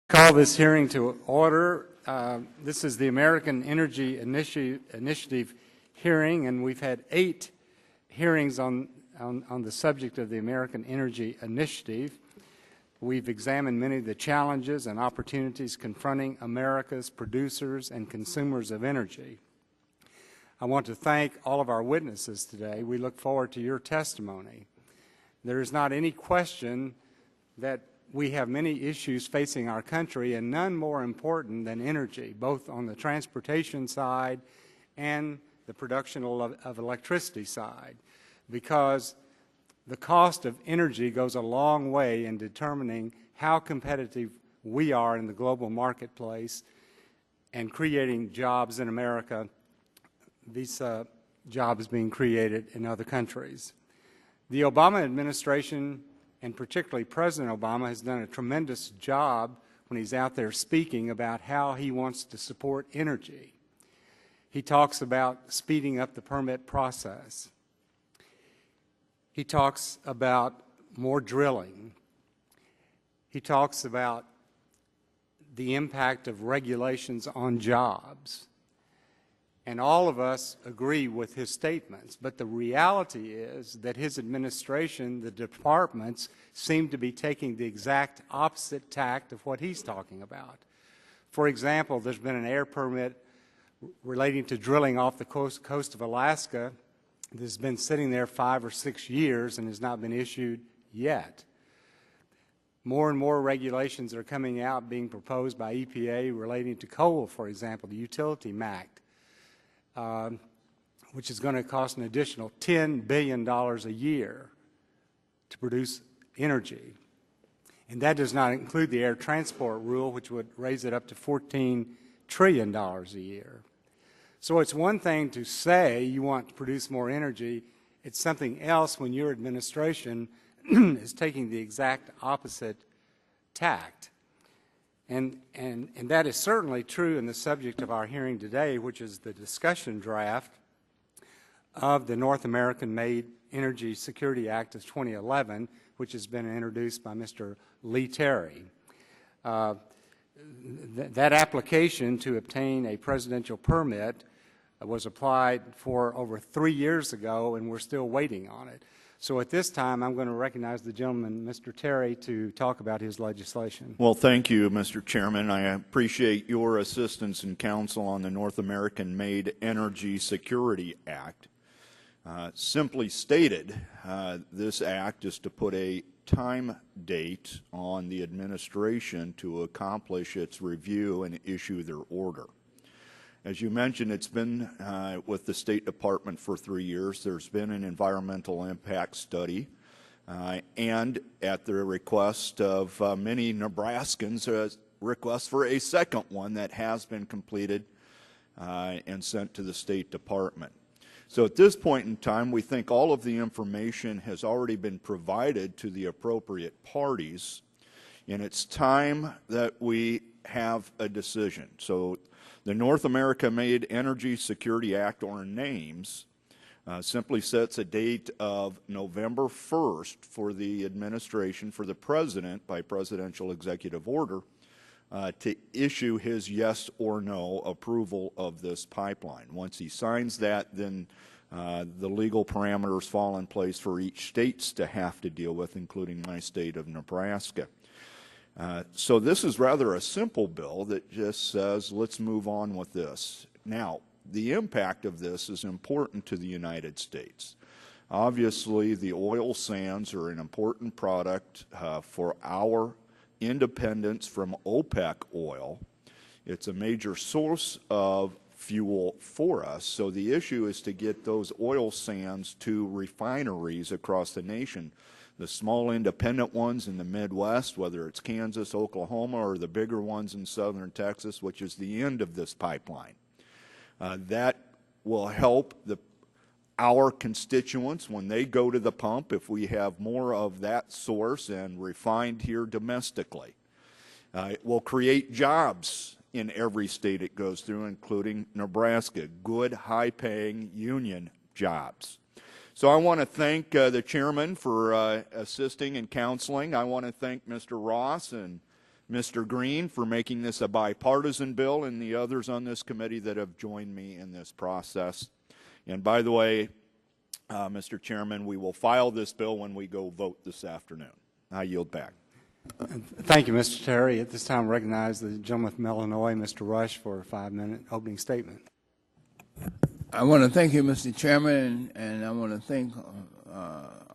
Call this hearing to order. This is the American Energy Initiative hearing, and we've had 8 hearings on the subject of the American Energy Initiative. We've examined many of the challenges and opportunities confronting America's producers and consumers of energy. I want to thank all of our witnesses today. We look forward to your testimony. There is not any question that we have many issues facing our country, and none more important than energy, both on the transportation side and the production of electricity side, because the cost of energy goes a long way in determining how competitive we are in the global marketplace and creating jobs in America, these jobs being created in other countries. The Obama administration, and particularly President Obama, has done a tremendous job when he's out there speaking about how he wants to support energy. He talks about speeding up the permit process. He talks about more drilling. He talks about the impact of regulations on jobs. And all of us agree with his statements, but the reality is that his administration, the departments, seem to be taking the exact opposite tact of what he's talking about. For example, there's been an air permit relating to drilling off the coast of Alaska that's been sitting there 5 or 6 years and has not been issued yet. More and more regulations are coming out being proposed by EPA relating to coal, for example, the Utility Act. Which is going to cost an additional $10 billion a year to produce energy. And that does not include the air transport rule, which would raise it up to $14 trillion a year. So it's one thing to say you want to produce more energy. It's something else when your administration is taking the exact opposite tact. And that is certainly true in the subject of our hearing today, which is the discussion draft of the North American Made Energy Security Act of 2011, which has been introduced by Mr. Lee Terry. That application to obtain a presidential permit was applied for over 3 years ago, and we're still waiting on it. So at this time, I'm going to recognize the gentleman, Mr. Terry, to talk about his legislation. Well, thank you, Mr. Chairman. I appreciate your assistance and counsel on the North American Made Energy Security Act. Simply stated, this act is to put a time date on the administration to accomplish its review and issue their order. As you mentioned, it's been with the State Department for 3 years. There's been an environmental impact study, and at the request of many Nebraskans, a request for a second one that has been completed and sent to the State Department. So at this point in time, we think all of the information has already been provided to the appropriate parties, and it's time that we have a decision. So the North America Made Energy Security Act, or NAMES, simply sets a date of November 1st for the administration, for the President, by presidential executive order, to issue his yes or no approval of this pipeline. Once he signs that, then the legal parameters fall in place for each state to have to deal with, including my state of Nebraska. So this is rather a simple bill that just says, let's move on with this. Now, the impact of this is important to the United States. Obviously, the oil sands are an important product for our independence from OPEC oil. It's a major source of fuel for us. So the issue is to get those oil sands to refineries across the nation. The small independent ones in the Midwest, whether it's Kansas, Oklahoma, or the bigger ones in southern Texas, which is the end of this pipeline. That will help our constituents when they go to the pump if we have more of that source and refined here domestically. It will create jobs in every state it goes through, including Nebraska, good, high-paying union jobs. So I want to thank the chairman for assisting and counseling. I want to thank Mr. Ross and Mr. Green for making this a bipartisan bill, and the others on this committee that have joined me in this process. And by the way, Mr. Chairman, we will file this bill when we go vote this afternoon. I yield back. Thank you, Mr. Terry. At this time, I recognize the gentleman from Illinois, Mr. Rush, for a 5-minute opening statement. I want to thank you, Mr. Chairman, and I want to thank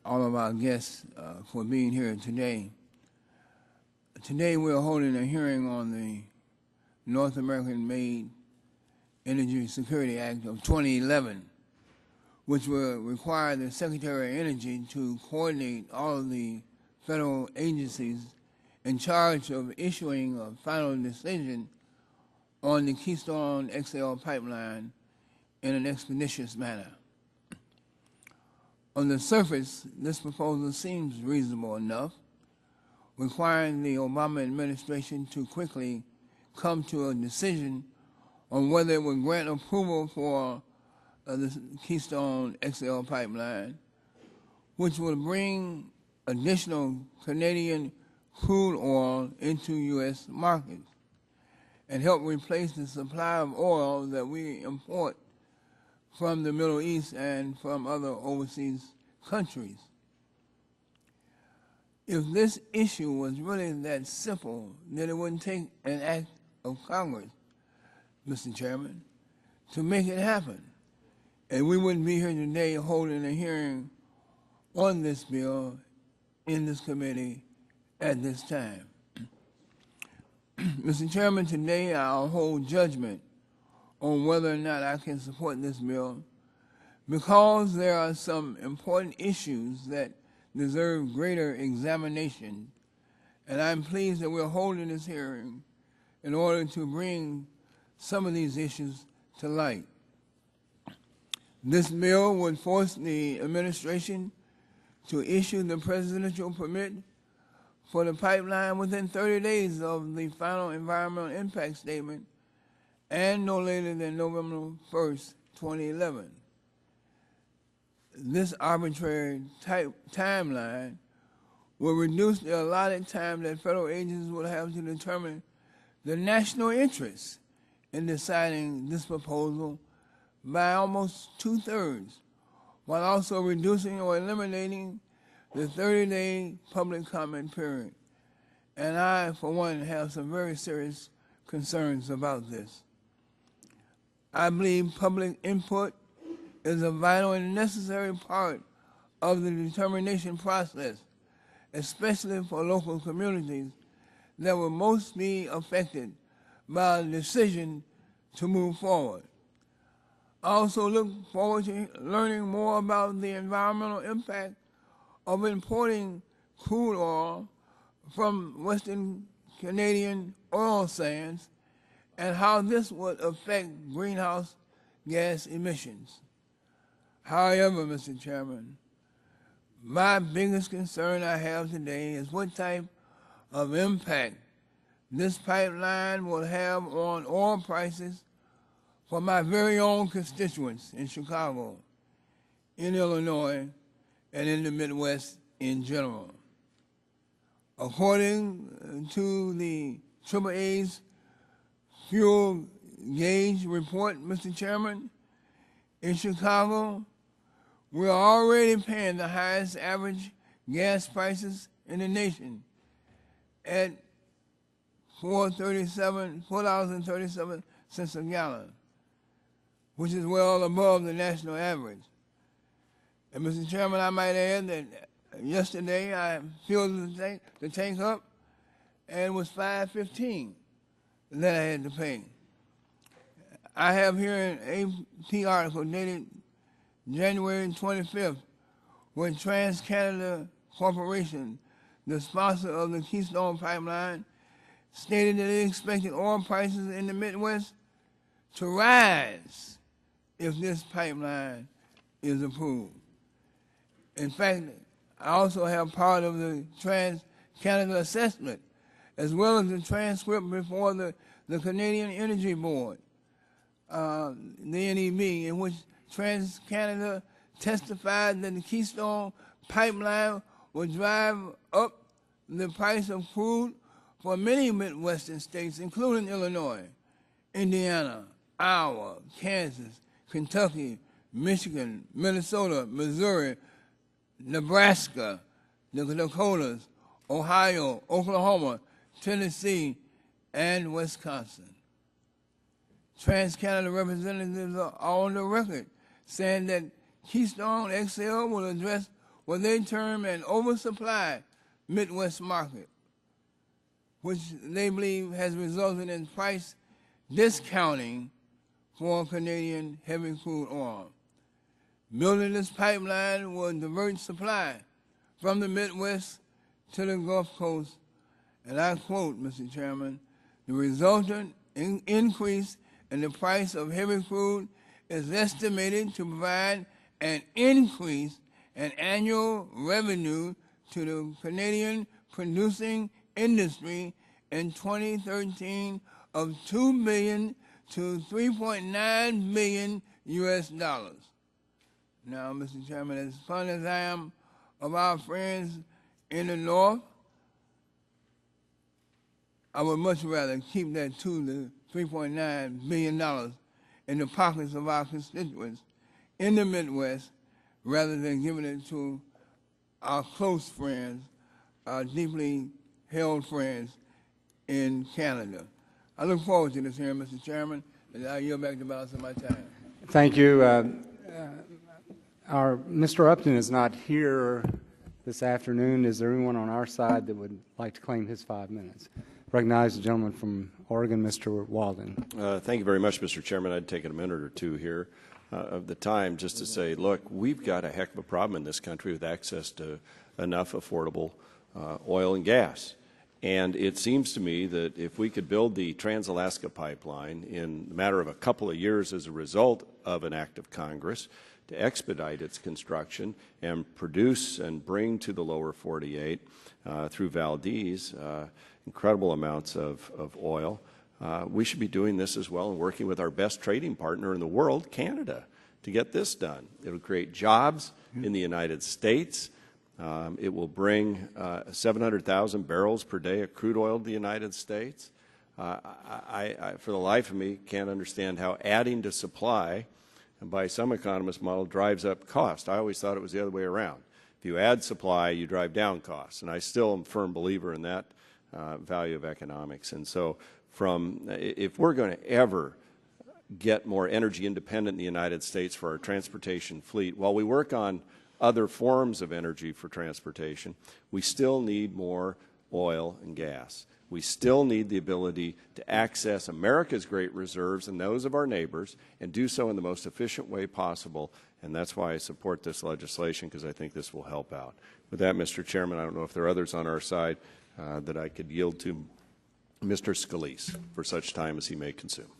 all of our guests for being here today. Today we're holding a hearing on the North American-made Energy Security Act of 2011, which will require the Secretary of Energy to coordinate all of the federal agencies in charge of issuing a final decision on the Keystone XL pipeline in an expeditious manner. On the surface, this proposal seems reasonable enough, requiring the Obama administration to quickly come to a decision on whether it would grant approval for the Keystone XL pipeline, which will bring additional Canadian crude oil into U.S. markets and help replace the supply of oil that we import from the Middle East and from other overseas countries. If this issue was really that simple, then it wouldn't take an act of Congress, Mr. Chairman, to make it happen. And we wouldn't be here today holding a hearing on this bill in this committee at this time. Mr. Chairman, today I'll hold judgment on whether or not I can support this bill because there are some important issues that deserve greater examination, and I'm pleased that we're holding this hearing in order to bring some of these issues to light. This bill would force the administration to issue the presidential permit for the pipeline within 30 days of the final environmental impact statement and no later than November 1st, 2011. This arbitrary timeline will reduce the allotted time that federal agencies will have to determine the national interest in deciding this proposal by almost 2/3, while also reducing or eliminating the 30-day public comment period. And I, for one, have some very serious concerns about this. I believe public input is a vital and necessary part of the determination process, especially for local communities that will most be affected by a decision to move forward. I also look forward to learning more about the environmental impact of importing crude oil from Western Canadian oil sands and how this would affect greenhouse gas emissions. However, Mr. Chairman, my biggest concern I have today is what type of impact this pipeline will have on oil prices for my very own constituents in Chicago, in Illinois, and in the Midwest in general. According to the AAA's fuel gauge report, Mr. Chairman, in Chicago, we're already paying the highest average gas prices in the nation at $4.37 a gallon, which is well above the national average. And Mr. Chairman, I might add that yesterday I filled the tank up and it was $5.15 that I had to pay. I have here an AP article dated January 25th, where TransCanada Corporation, the sponsor of the Keystone Pipeline, stated that it expected oil prices in the Midwest to rise if this pipeline is approved. In fact, I also have part of the TransCanada assessment, as well as the transcript before the Canadian Energy Board, the NEB, in which TransCanada testified that the Keystone Pipeline would drive up the price of crude for many Midwestern states, including Illinois, Indiana, Iowa, Kansas, Kentucky, Michigan, Minnesota, Missouri, Nebraska, the Dakotas, Ohio, Oklahoma, Tennessee, and Wisconsin. Trans-Canada representatives are on the record saying that Keystone XL will address what they term an oversupply Midwest market, which they believe has resulted in price discounting for Canadian heavy crude oil. Building this pipeline will divert supply from the Midwest to the Gulf Coast, and I quote, Mr. Chairman, the resultant increase in the price of heavy crude is estimated to provide an increase in annual revenue to the Canadian producing industry in 2013 of $2 billion to $3.9 billion US dollars. Now, Mr. Chairman, as fond as I am of our friends in the North, I would much rather keep that $2 to $3.9 billion in the pockets of our constituents in the Midwest rather than giving it to our close friends, our deeply held friends in Canada. I look forward to this hearing, Mr. Chairman, and I yield back the balance of my time. Thank you. Mr. Upton is not here this afternoon. Is there anyone on our side that would like to claim his 5 minutes? Recognize the gentleman from Oregon, Mr. Walden. Thank you very much, Mr. Chairman. I'd take a minute or two here of the time just to say, look, we've got a heck of a problem in this country with access to enough affordable oil and gas. And it seems to me that if we could build the Trans-Alaska Pipeline in a matter of a couple of years as a result of an act of Congress to expedite its construction and produce and bring to the lower 48 through Valdez incredible amounts of oil, we should be doing this as well and working with our best trading partner in the world, Canada, to get this done. It will create jobs in the United States. It will bring 700,000 barrels per day of crude oil to the United States. I, for the life of me, can't understand how adding to supply, and by some economist model, drives up cost. I always thought it was the other way around. If you add supply, you drive down costs, and I still am a firm believer in that value of economics. And so if we're going to ever get more energy independent in the United States for our transportation fleet, while we work on other forms of energy for transportation, we still need more oil and gas. We still need the ability to access America's great reserves and those of our neighbors and do so in the most efficient way possible. And that's why I support this legislation, because I think this will help out. With that, Mr. Chairman, I don't know if there are others on our side that I could yield to Mr. Scalise for such time as he may consume.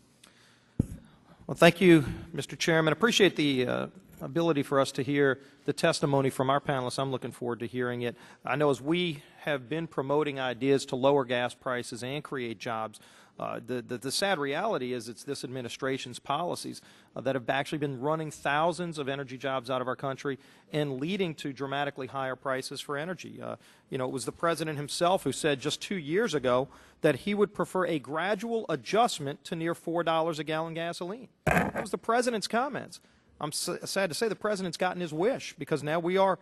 Well, thank you, Mr. Chairman. Appreciate the ability for us to hear the testimony from our panelists. I'm looking forward to hearing it. I know as we have been promoting ideas to lower gas prices and create jobs, the sad reality is it's this administration's policies that have actually been running thousands of energy jobs out of our country and leading to dramatically higher prices for energy. You know, it was the president himself who said just 2 years ago that he would prefer a gradual adjustment to near $4 a gallon gasoline. That was the president's comments. I'm sad to say the president's gotten his wish, because now we are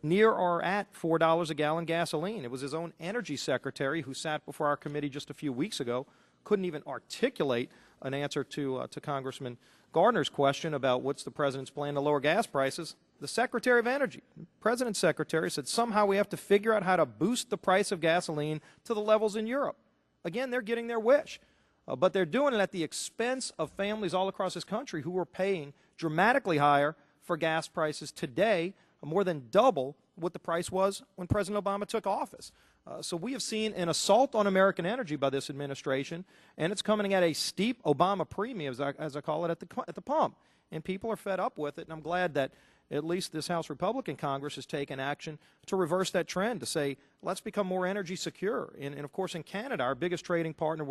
near or at $4 a gallon gasoline. It was his own energy secretary who sat before our committee just a few weeks ago, couldn't even articulate an answer to Congressman Gardner's question about what's the president's plan to lower gas prices. The Secretary of Energy, President's secretary, said somehow we have to figure out how to boost the price of gasoline to the levels in Europe. Again, they're getting their wish. But they're doing it at the expense of families all across this country who are paying dramatically higher for gas prices today, more than double what the price was when President Obama took office. So we have seen an assault on American energy by this administration, and it's coming at a steep Obama premium, as I call it, at the pump. And people are fed up with it, and I'm glad that at least this House Republican Congress has taken action to reverse that trend, to say, let's become more energy secure. And of course, in Canada, our biggest trading partner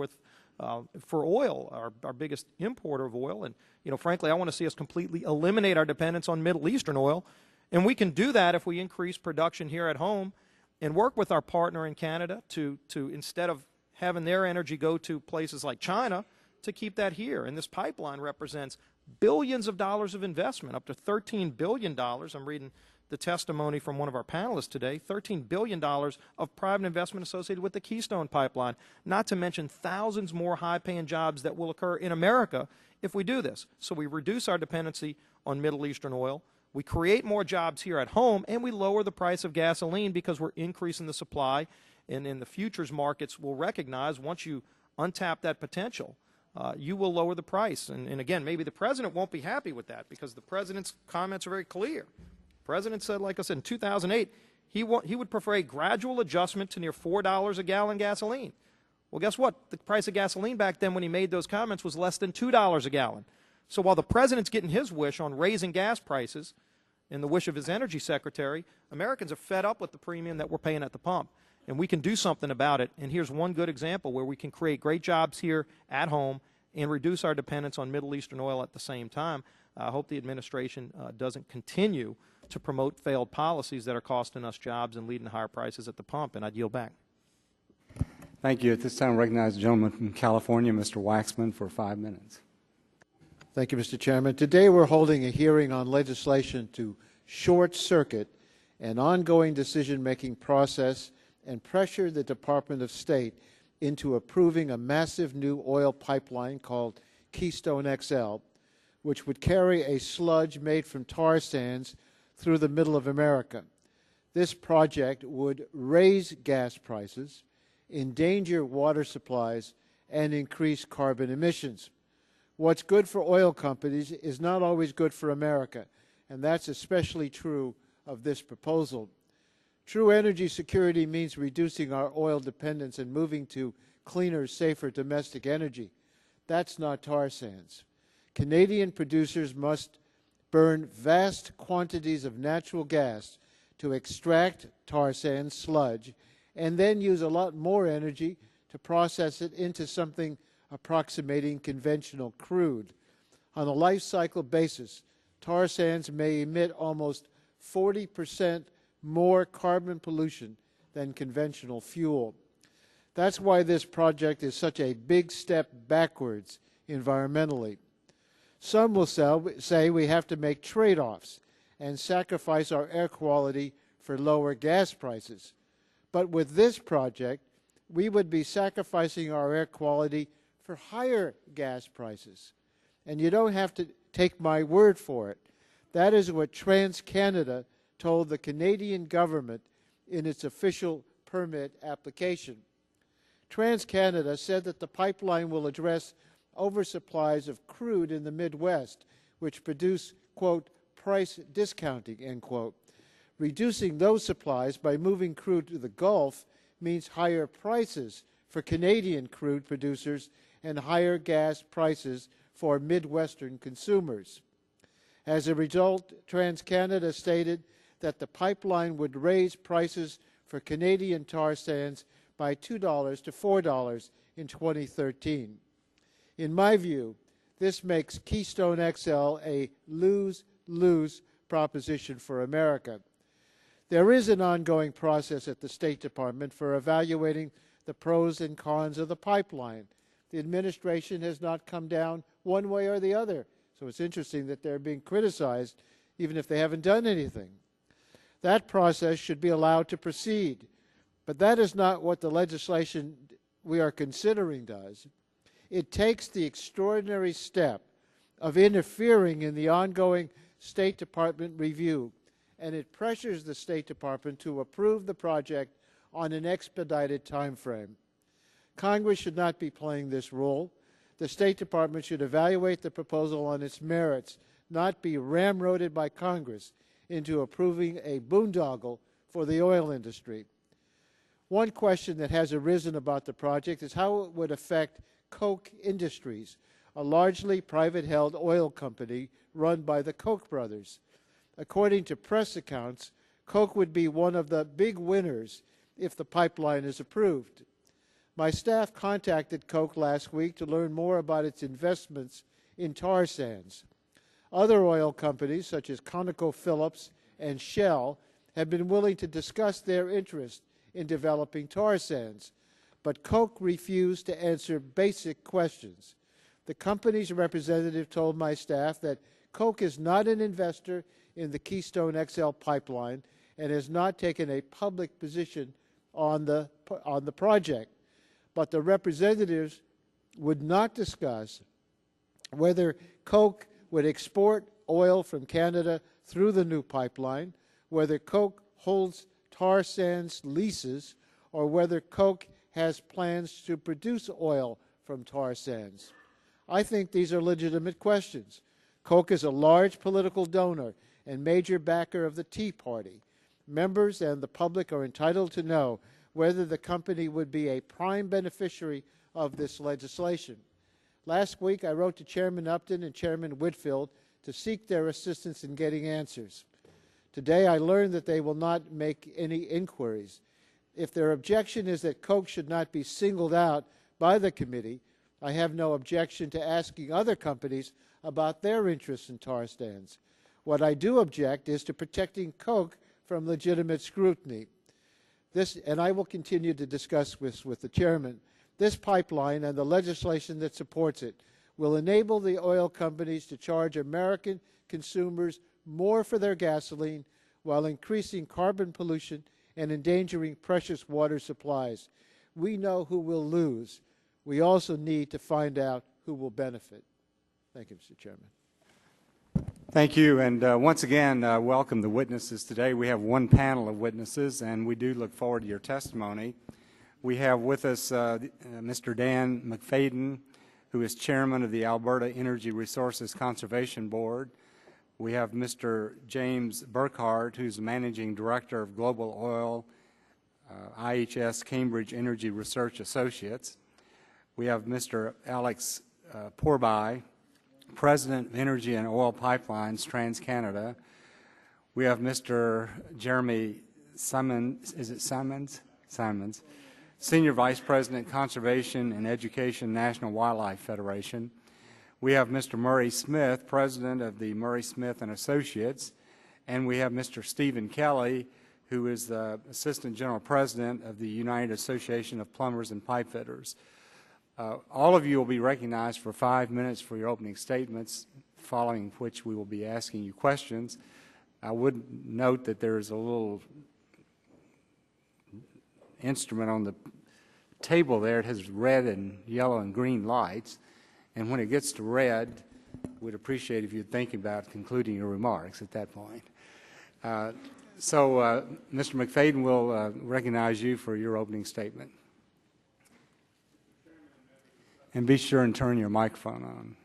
for oil, our biggest importer of oil, and frankly, I want to see us completely eliminate our dependence on Middle Eastern oil. And we can do that if we increase production here at home and work with our partner in Canada to instead of having their energy go to places like China to keep that here. And this pipeline represents billions of dollars of investment, up to $13 billion. I'm reading the testimony from one of our panelists today, $13 billion of private investment associated with the Keystone Pipeline, not to mention thousands more high-paying jobs that will occur in America if we do this. So we reduce our dependency on Middle Eastern oil, we create more jobs here at home, and we lower the price of gasoline because we're increasing the supply. And in the futures markets will recognize once you untap that potential, you will lower the price. And again, maybe the president won't be happy with that because the president's comments are very clear. The president said, like I said, in 2008, he would prefer a gradual adjustment to near $4 a gallon gasoline. Well, guess what? The price of gasoline back then when he made those comments was less than $2 a gallon. So while the president's getting his wish on raising gas prices and the wish of his energy secretary, Americans are fed up with the premium that we're paying at the pump. And we can do something about it. And here's one good example where we can create great jobs here at home and reduce our dependence on Middle Eastern oil at the same time. I hope the administration doesn't continue to promote failed policies that are costing us jobs and leading to higher prices at the pump. And I'd yield back. Thank you. At this time, I recognize the gentleman from California, Mr. Waxman, for 5 minutes. Thank you, Mr. Chairman. Today we're holding a hearing on legislation to short-circuit an ongoing decision-making process and pressure the Department of State into approving a massive new oil pipeline called Keystone XL, which would carry a sludge made from tar sands through the middle of America. This project would raise gas prices, endanger water supplies, and increase carbon emissions. What's good for oil companies is not always good for America, and that's especially true of this proposal. True energy security means reducing our oil dependence and moving to cleaner, safer domestic energy. That's not tar sands. Canadian producers must burn vast quantities of natural gas to extract tar sand sludge and then use a lot more energy to process it into something approximating conventional crude. On a life cycle basis, tar sands may emit almost 40% more carbon pollution than conventional fuel. That's why this project is such a big step backwards environmentally. Some will say we have to make trade-offs and sacrifice our air quality for lower gas prices. But with this project, we would be sacrificing our air quality for higher gas prices. And you don't have to take my word for it. That is what TransCanada told the Canadian government in its official permit application. TransCanada said that the pipeline will address oversupplies of crude in the Midwest, which produce, quote, price discounting, end quote. Reducing those supplies by moving crude to the Gulf means higher prices for Canadian crude producers and higher gas prices for Midwestern consumers. As a result, TransCanada stated that the pipeline would raise prices for Canadian tar sands by $2 to $4 in 2013. In my view, this makes Keystone XL a lose-lose proposition for America. There is an ongoing process at the State Department for evaluating the pros and cons of the pipeline. The administration has not come down one way or the other, so it's interesting that they're being criticized even if they haven't done anything. That process should be allowed to proceed, but that is not what the legislation we are considering does. It takes the extraordinary step of interfering in the ongoing State Department review, and it pressures the State Department to approve the project on an expedited time frame. Congress should not be playing this role. The State Department should evaluate the proposal on its merits, not be ramroded by Congress into approving a boondoggle for the oil industry. One question that has arisen about the project is how it would affect Koch Industries, a largely private-held oil company run by the Koch brothers. According to press accounts, Koch would be one of the big winners if the pipeline is approved. My staff contacted Koch last week to learn more about its investments in tar sands. Other oil companies, such as ConocoPhillips and Shell, have been willing to discuss their interest in developing tar sands. but Koch refused to answer basic questions. The company's representative told my staff that Koch is not an investor in the Keystone XL pipeline and has not taken a public position on the project. But the representatives would not discuss whether Koch would export oil from Canada through the new pipeline, whether Koch holds tar sands leases, or whether Koch has plans to produce oil from tar sands. I think these are legitimate questions. Koch is a large political donor and major backer of the Tea Party. Members and the public are entitled to know whether the company would be a prime beneficiary of this legislation. Last week, I wrote to Chairman Upton and Chairman Whitfield to seek their assistance in getting answers. Today, I learned that they will not make any inquiries. If their objection is that Koch should not be singled out by the committee, I have no objection to asking other companies about their interests in tar sands. What I do object is to protecting Koch from legitimate scrutiny. And I will continue to discuss this with the chairman. This pipeline and the legislation that supports it will enable the oil companies to charge American consumers more for their gasoline while increasing carbon pollution and endangering precious water supplies. We know who will lose. We also need to find out who will benefit. Thank you, Mr. Chairman. Thank you, and once again, welcome the witnesses today. We have one panel of witnesses, and we do look forward to your testimony. We have with us Mr. Dan McFadden, who is chairman of the Alberta Energy Resources Conservation Board. We have Mr. James Burkhardt, who's the managing director of Global Oil, IHS Cambridge Energy Research Associates. We have Mr. Alex Pourbaix, President of Energy and Oil Pipelines, TransCanada. We have Mr. Jeremy Simons, is it Simons? Simons, Senior Vice President, Conservation and Education, National Wildlife Federation. We have Mr. Murray Smith, President of the Murray Smith and Associates. And we have Mr. Stephen Kelly, who is the Assistant General President of the United Association of Plumbers and Pipe Fitters. All of you will be recognized for 5 minutes for your opening statements, following which we will be asking you questions. I would note that there is a little instrument on the table there. It has red and yellow and green lights, and when it gets to red, we'd appreciate if you'd think about concluding your remarks at that point. Mr. McFadden will recognize you for your opening statement. And be sure and turn your microphone on.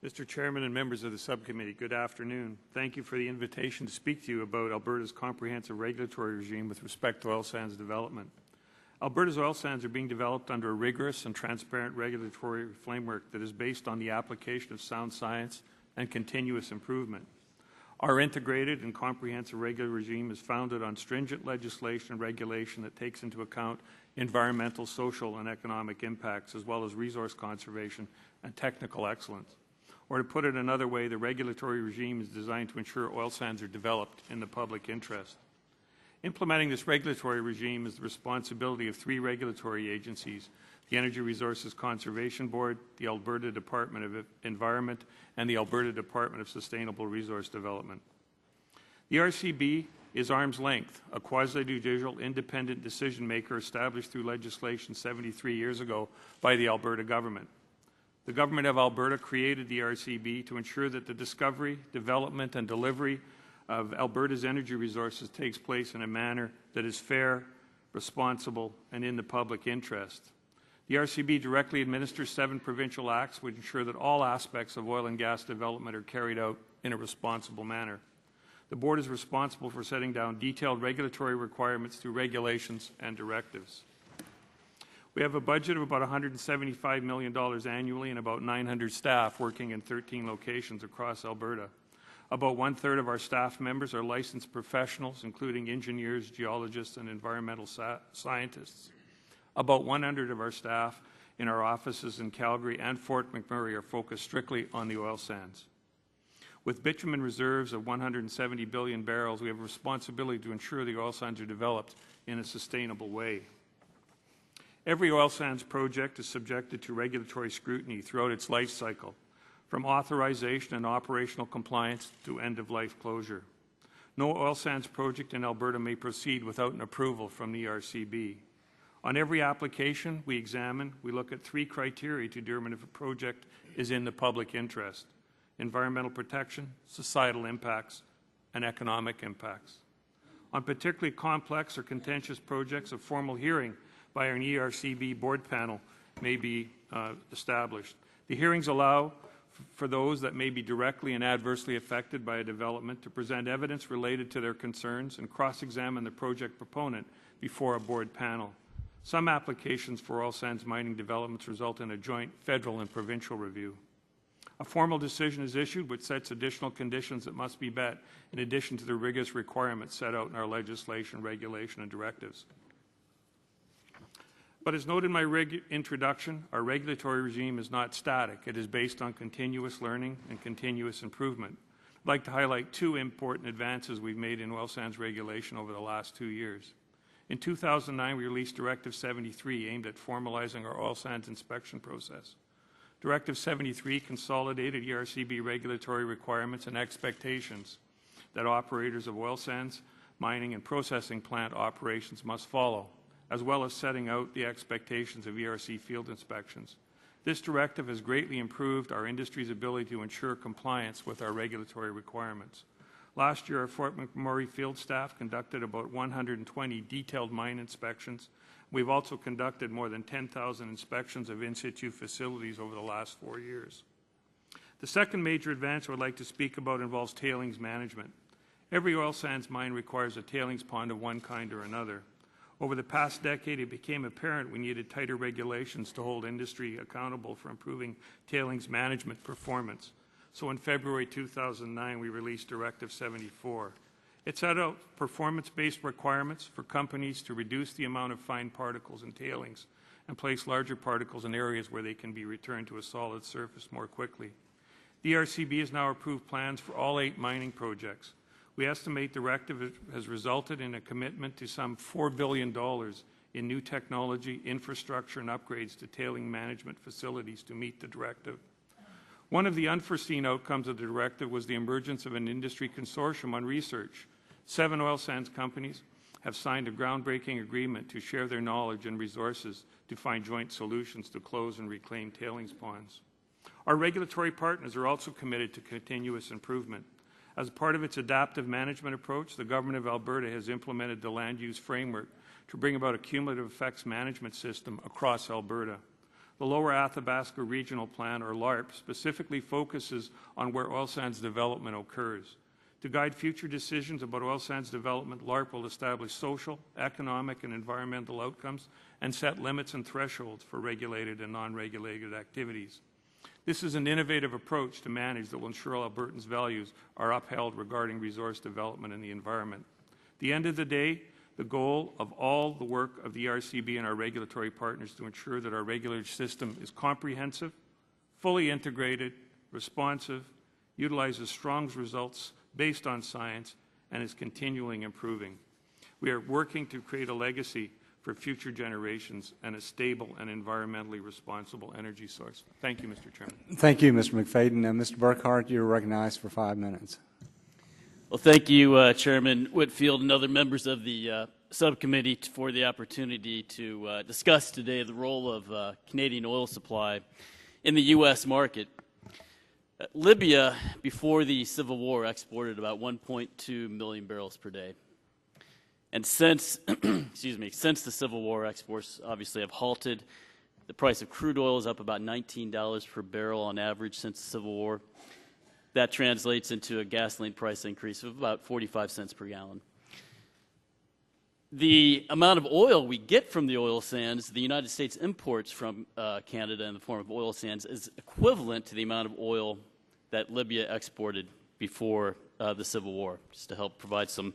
Mr. Chairman and members of the subcommittee, good afternoon. Thank you for the invitation to speak to you about Alberta's comprehensive regulatory regime with respect to oil sands development. Alberta's oil sands are being developed under a rigorous and transparent regulatory framework that is based on the application of sound science and continuous improvement. Our integrated and comprehensive regulatory regime is founded on stringent legislation and regulation that takes into account environmental, social, and economic impacts, as well as resource conservation and technical excellence. Or to put it another way, the regulatory regime is designed to ensure oil sands are developed in the public interest. Implementing this regulatory regime is the responsibility of 3 regulatory agencies: the Energy Resources Conservation Board, the Alberta Department of Environment, and the Alberta Department of Sustainable Resource Development. The RCB is arm's length, a quasi-judicial independent decision-maker established through legislation 73 years ago by the Alberta government. The Government of Alberta created the RCB to ensure that the discovery, development, and delivery of Alberta's energy resources takes place in a manner that is fair, responsible, and in the public interest. The RCB directly administers 7 provincial acts which ensure that all aspects of oil and gas development are carried out in a responsible manner. The Board is responsible for setting down detailed regulatory requirements through regulations and directives. We have a budget of about $175 million annually and about 900 staff working in 13 locations across Alberta. About 1/3 of our staff members are licensed professionals, including engineers, geologists, and environmental scientists. About 100 of our staff in our offices in Calgary and Fort McMurray are focused strictly on the oil sands. With bitumen reserves of 170 billion barrels, we have a responsibility to ensure the oil sands are developed in a sustainable way. Every oil sands project is subjected to regulatory scrutiny throughout its life cycle, from authorization and operational compliance to end-of-life closure. No oil sands project in Alberta may proceed without an approval from the ERCB. On every application we examine, we look at 3 criteria to determine if a project is in the public interest: environmental protection, societal impacts, and economic impacts. On particularly complex or contentious projects, a formal hearing by an ERCB board panel may be established. The hearings allow for those that may be directly and adversely affected by a development to present evidence related to their concerns and cross-examine the project proponent before a board panel. Some applications for oil sands mining developments result in a joint federal and provincial review. A formal decision is issued which sets additional conditions that must be met in addition to the rigorous requirements set out in our legislation, regulation, and directives. But as noted in my introduction, our regulatory regime is not static. It is based on continuous learning and continuous improvement. I'd like to highlight 2 important advances we've made in oil sands regulation over the last 2 years. In 2009, we released Directive 73, aimed at formalizing our oil sands inspection process. Directive 73 consolidated ERCB regulatory requirements and expectations that operators of oil sands, mining, and processing plant operations must follow, as well as setting out the expectations of ERC field inspections. This directive has greatly improved our industry's ability to ensure compliance with our regulatory requirements. Last year, our Fort McMurray field staff conducted about 120 detailed mine inspections. We've also conducted more than 10,000 inspections of in-situ facilities over the last 4 years. The second major advance I would like to speak about involves tailings management. Every oil sands mine requires a tailings pond of one kind or another. Over the past decade, it became apparent we needed tighter regulations to hold industry accountable for improving tailings management performance. So in February 2009, we released Directive 74. It set out performance-based requirements for companies to reduce the amount of fine particles in tailings and place larger particles in areas where they can be returned to a solid surface more quickly. The ERCB has now approved plans for all 8 mining projects. We estimate the directive has resulted in a commitment to some $4 billion in new technology, infrastructure, and upgrades to tailing management facilities to meet the directive. One of the unforeseen outcomes of the directive was the emergence of an industry consortium on research. 7 oil sands companies have signed a groundbreaking agreement to share their knowledge and resources to find joint solutions to close and reclaim tailings ponds. Our regulatory partners are also committed to continuous improvement. As part of its adaptive management approach, the Government of Alberta has implemented the land use framework to bring about a cumulative effects management system across Alberta. The Lower Athabasca Regional Plan, or LARP, specifically focuses on where oil sands development occurs. To guide future decisions about oil sands development, LARP will establish social, economic, and environmental outcomes and set limits and thresholds for regulated and non-regulated activities. This is an innovative approach to manage that will ensure Albertans' values are upheld regarding resource development and the environment. At the end of the day, the goal of all the work of the ERCB and our regulatory partners to ensure that our regulatory system is comprehensive, fully integrated, responsive, utilizes strong results based on science, and is continually improving. We are working to create a legacy for future generations and a stable and environmentally responsible energy source. Thank you, Mr. Chairman. Thank you, Mr. McFadden. Mr. Burkhart, you're recognized for 5 minutes. Well, thank you, Chairman Whitfield and other members of the subcommittee for the opportunity to discuss today the role of Canadian oil supply in the U.S. market. Libya, before the Civil War, exported about 1.2 million barrels per day. And since, since the Civil War, exports obviously have halted. The price of crude oil is up about $19 per barrel on average since the Civil War. That translates into a gasoline price increase of about 45 cents per gallon. The amount of oil we get from the oil sands, the United States imports from Canada in the form of oil sands, is equivalent to the amount of oil that Libya exported before the Civil War, just to help provide some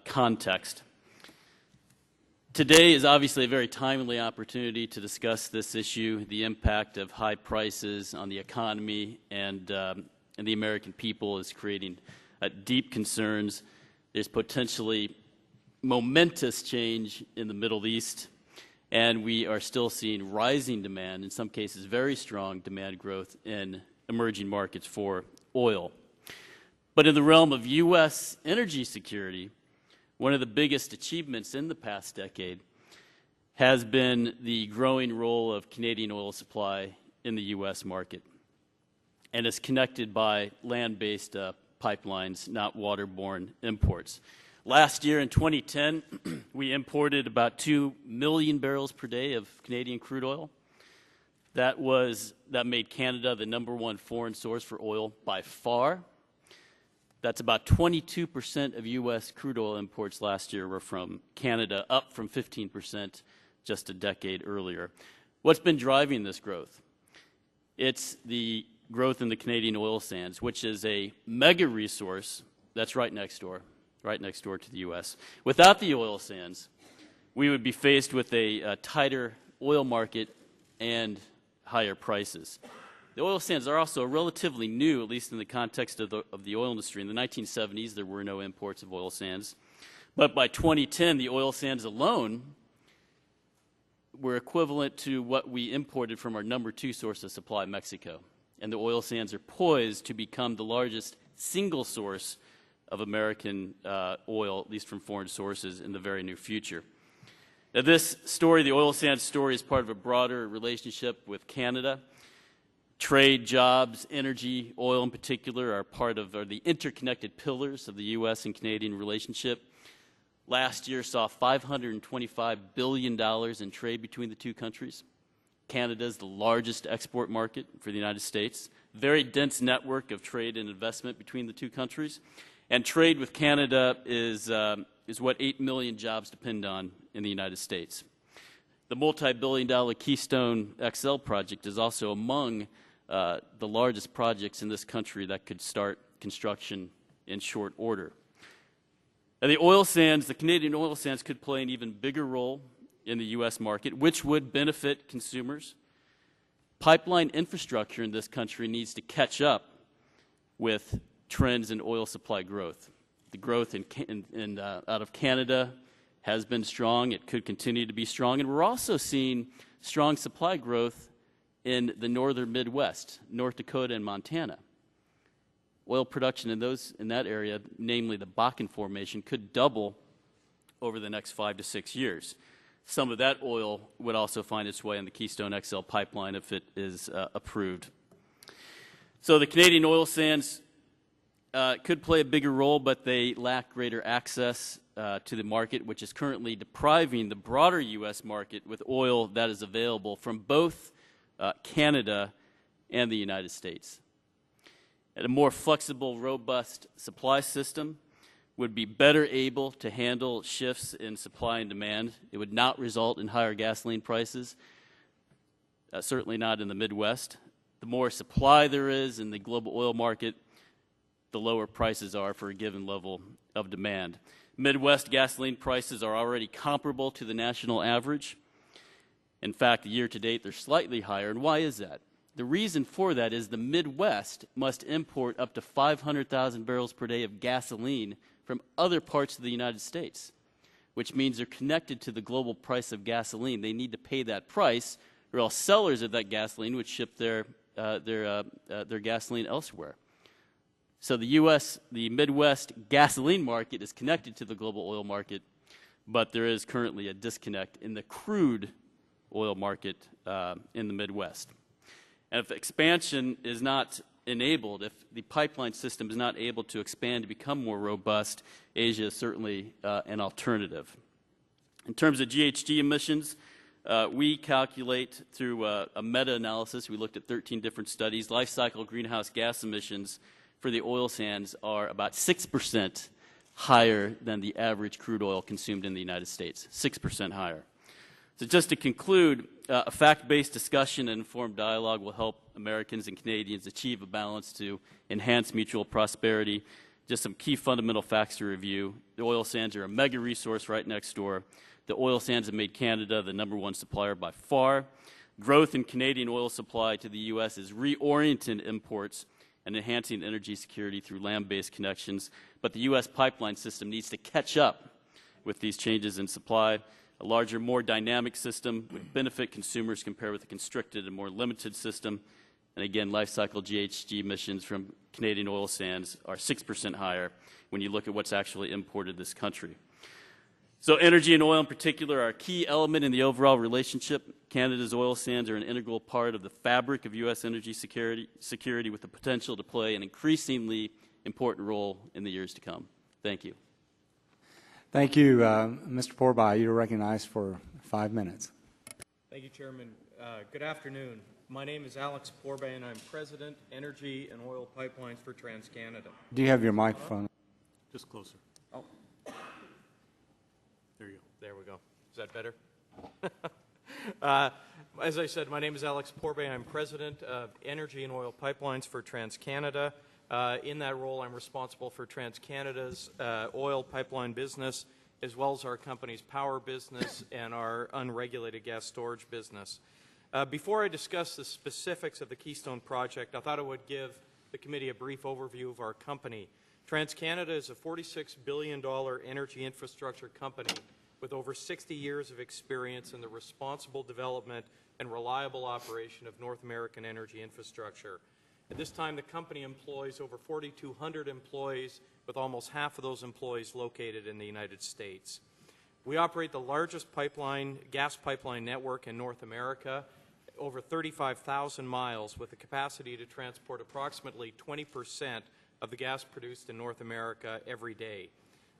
context. Today is obviously a very timely opportunity to discuss this issue, the impact of high prices on the economy and the American people is creating deep concerns. There's potentially momentous change in the Middle East, and we are still seeing rising demand, in some cases very strong demand growth in emerging markets for oil. But in the realm of U.S. energy security, one of the biggest achievements in the past decade has been the growing role of Canadian oil supply in the U.S. market, and is connected by land-based pipelines, not waterborne imports. Last year in 2010, we imported about 2 million barrels per day of Canadian crude oil. That made Canada the #1 foreign source for oil by far. That's about 22% of U.S. crude oil imports last year were from Canada, up from 15% just a decade earlier. What's been driving this growth? It's the growth in the Canadian oil sands, which is a mega resource that's right next door to the U.S. Without the oil sands, we would be faced with a tighter oil market and higher prices. The oil sands are also relatively new, at least in the context of the oil industry. In the 1970s, there were no imports of oil sands. But by 2010, the oil sands alone were equivalent to what we imported from our #2 source of supply, Mexico. And the oil sands are poised to become the largest single source of American oil, at least from foreign sources, in the very near future. Now, this story, the oil sands story, is part of a broader relationship with Canada. Trade, jobs, energy, oil in particular, are the interconnected pillars of the U.S. and Canadian relationship. Last year saw $525 billion in trade between the two countries. Canada is the largest export market for the United States. Very dense network of trade and investment between the two countries. And trade with Canada is what 8 million jobs depend on in the United States. The multi-billion-dollar Keystone XL project is also among the largest projects in this country that could start construction in short order. Now, the Canadian oil sands could play an even bigger role in the U.S. market, which would benefit consumers. Pipeline infrastructure in this country needs to catch up with trends in oil supply growth. The growth out of Canada has been strong. It could continue to be strong. And we're also seeing strong supply growth in the northern Midwest, North Dakota and Montana. Oil production in that area, namely the Bakken Formation, could double over the next 5 to 6 years. Some of that oil would also find its way on the Keystone XL pipeline if it is approved. So the Canadian oil sands could play a bigger role, but they lack greater access to the market, which is currently depriving the broader U.S. market with oil that is available from both Canada and the United States. And a more flexible, robust supply system would be better able to handle shifts in supply and demand. It would not result in higher gasoline prices, certainly not in the Midwest. The more supply there is in the global oil market, the lower prices are for a given level of demand. Midwest gasoline prices are already comparable to the national average. In fact, year to date, they're slightly higher. And why is that? The reason for that is the Midwest must import up to 500,000 barrels per day of gasoline from other parts of the United States, which means they're connected to the global price of gasoline. They need to pay that price, or else sellers of that gasoline would ship their gasoline elsewhere. So the Midwest gasoline market is connected to the global oil market, but there is currently a disconnect in the crude oil market in the Midwest. And if expansion is not enabled, if the pipeline system is not able to expand to become more robust, Asia is certainly an alternative. In terms of GHG emissions, we calculate through a meta-analysis. We looked at 13 different studies. Life cycle greenhouse gas emissions for the oil sands are about 6% higher than the average crude oil consumed in the United States, 6% higher. So just to conclude, a fact-based discussion and informed dialogue will help Americans and Canadians achieve a balance to enhance mutual prosperity. Just some key fundamental facts to review. The oil sands are a mega resource right next door. The oil sands have made Canada the #1 supplier by far. Growth in Canadian oil supply to the U.S. is reorienting imports and enhancing energy security through land-based connections. But the U.S. pipeline system needs to catch up with these changes in supply. A larger, more dynamic system would benefit consumers compared with a constricted and more limited system. And again, life cycle GHG emissions from Canadian oil sands are 6% higher when you look at what's actually imported this country. So energy and oil in particular are a key element in the overall relationship. Canada's oil sands are an integral part of the fabric of U.S. energy security with the potential to play an increasingly important role in the years to come. Thank you. Thank you, Mr. Porby. You're recognized for 5 minutes. Thank you, Chairman. Good afternoon. My name is Alex Porby, and I'm President, Energy and Oil Pipelines for TransCanada. Do you have your microphone? Just closer. Oh. There you go. There we go. Is that better? As I said, my name is Alex Porby. I'm President of Energy and Oil Pipelines for TransCanada. In that role, I'm responsible for TransCanada's oil pipeline business, as well as our company's power business and our unregulated gas storage business. Before I discuss the specifics of the Keystone project, I thought I would give the committee a brief overview of our company. TransCanada is a $46 billion energy infrastructure company with over 60 years of experience in the responsible development and reliable operation of North American energy infrastructure. At this time, the company employs over 4,200 employees, with almost half of those employees located in the United States. We operate the largest gas pipeline network in North America, over 35,000 miles, with the capacity to transport approximately 20% of the gas produced in North America every day.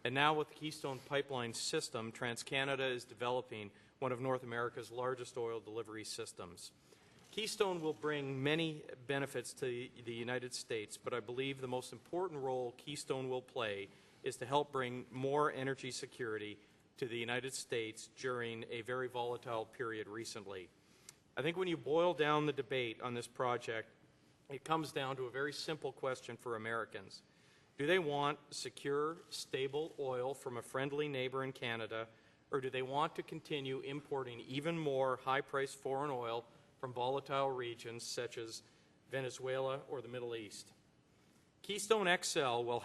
And now with the Keystone Pipeline system, TransCanada is developing one of North America's largest oil delivery systems. Keystone will bring many benefits to the United States, but I believe the most important role Keystone will play is to help bring more energy security to the United States during a very volatile period recently. I think when you boil down the debate on this project, it comes down to a very simple question for Americans. Do they want secure, stable oil from a friendly neighbor in Canada, or do they want to continue importing even more high-priced foreign oil from volatile regions such as Venezuela or the Middle East? Keystone XL will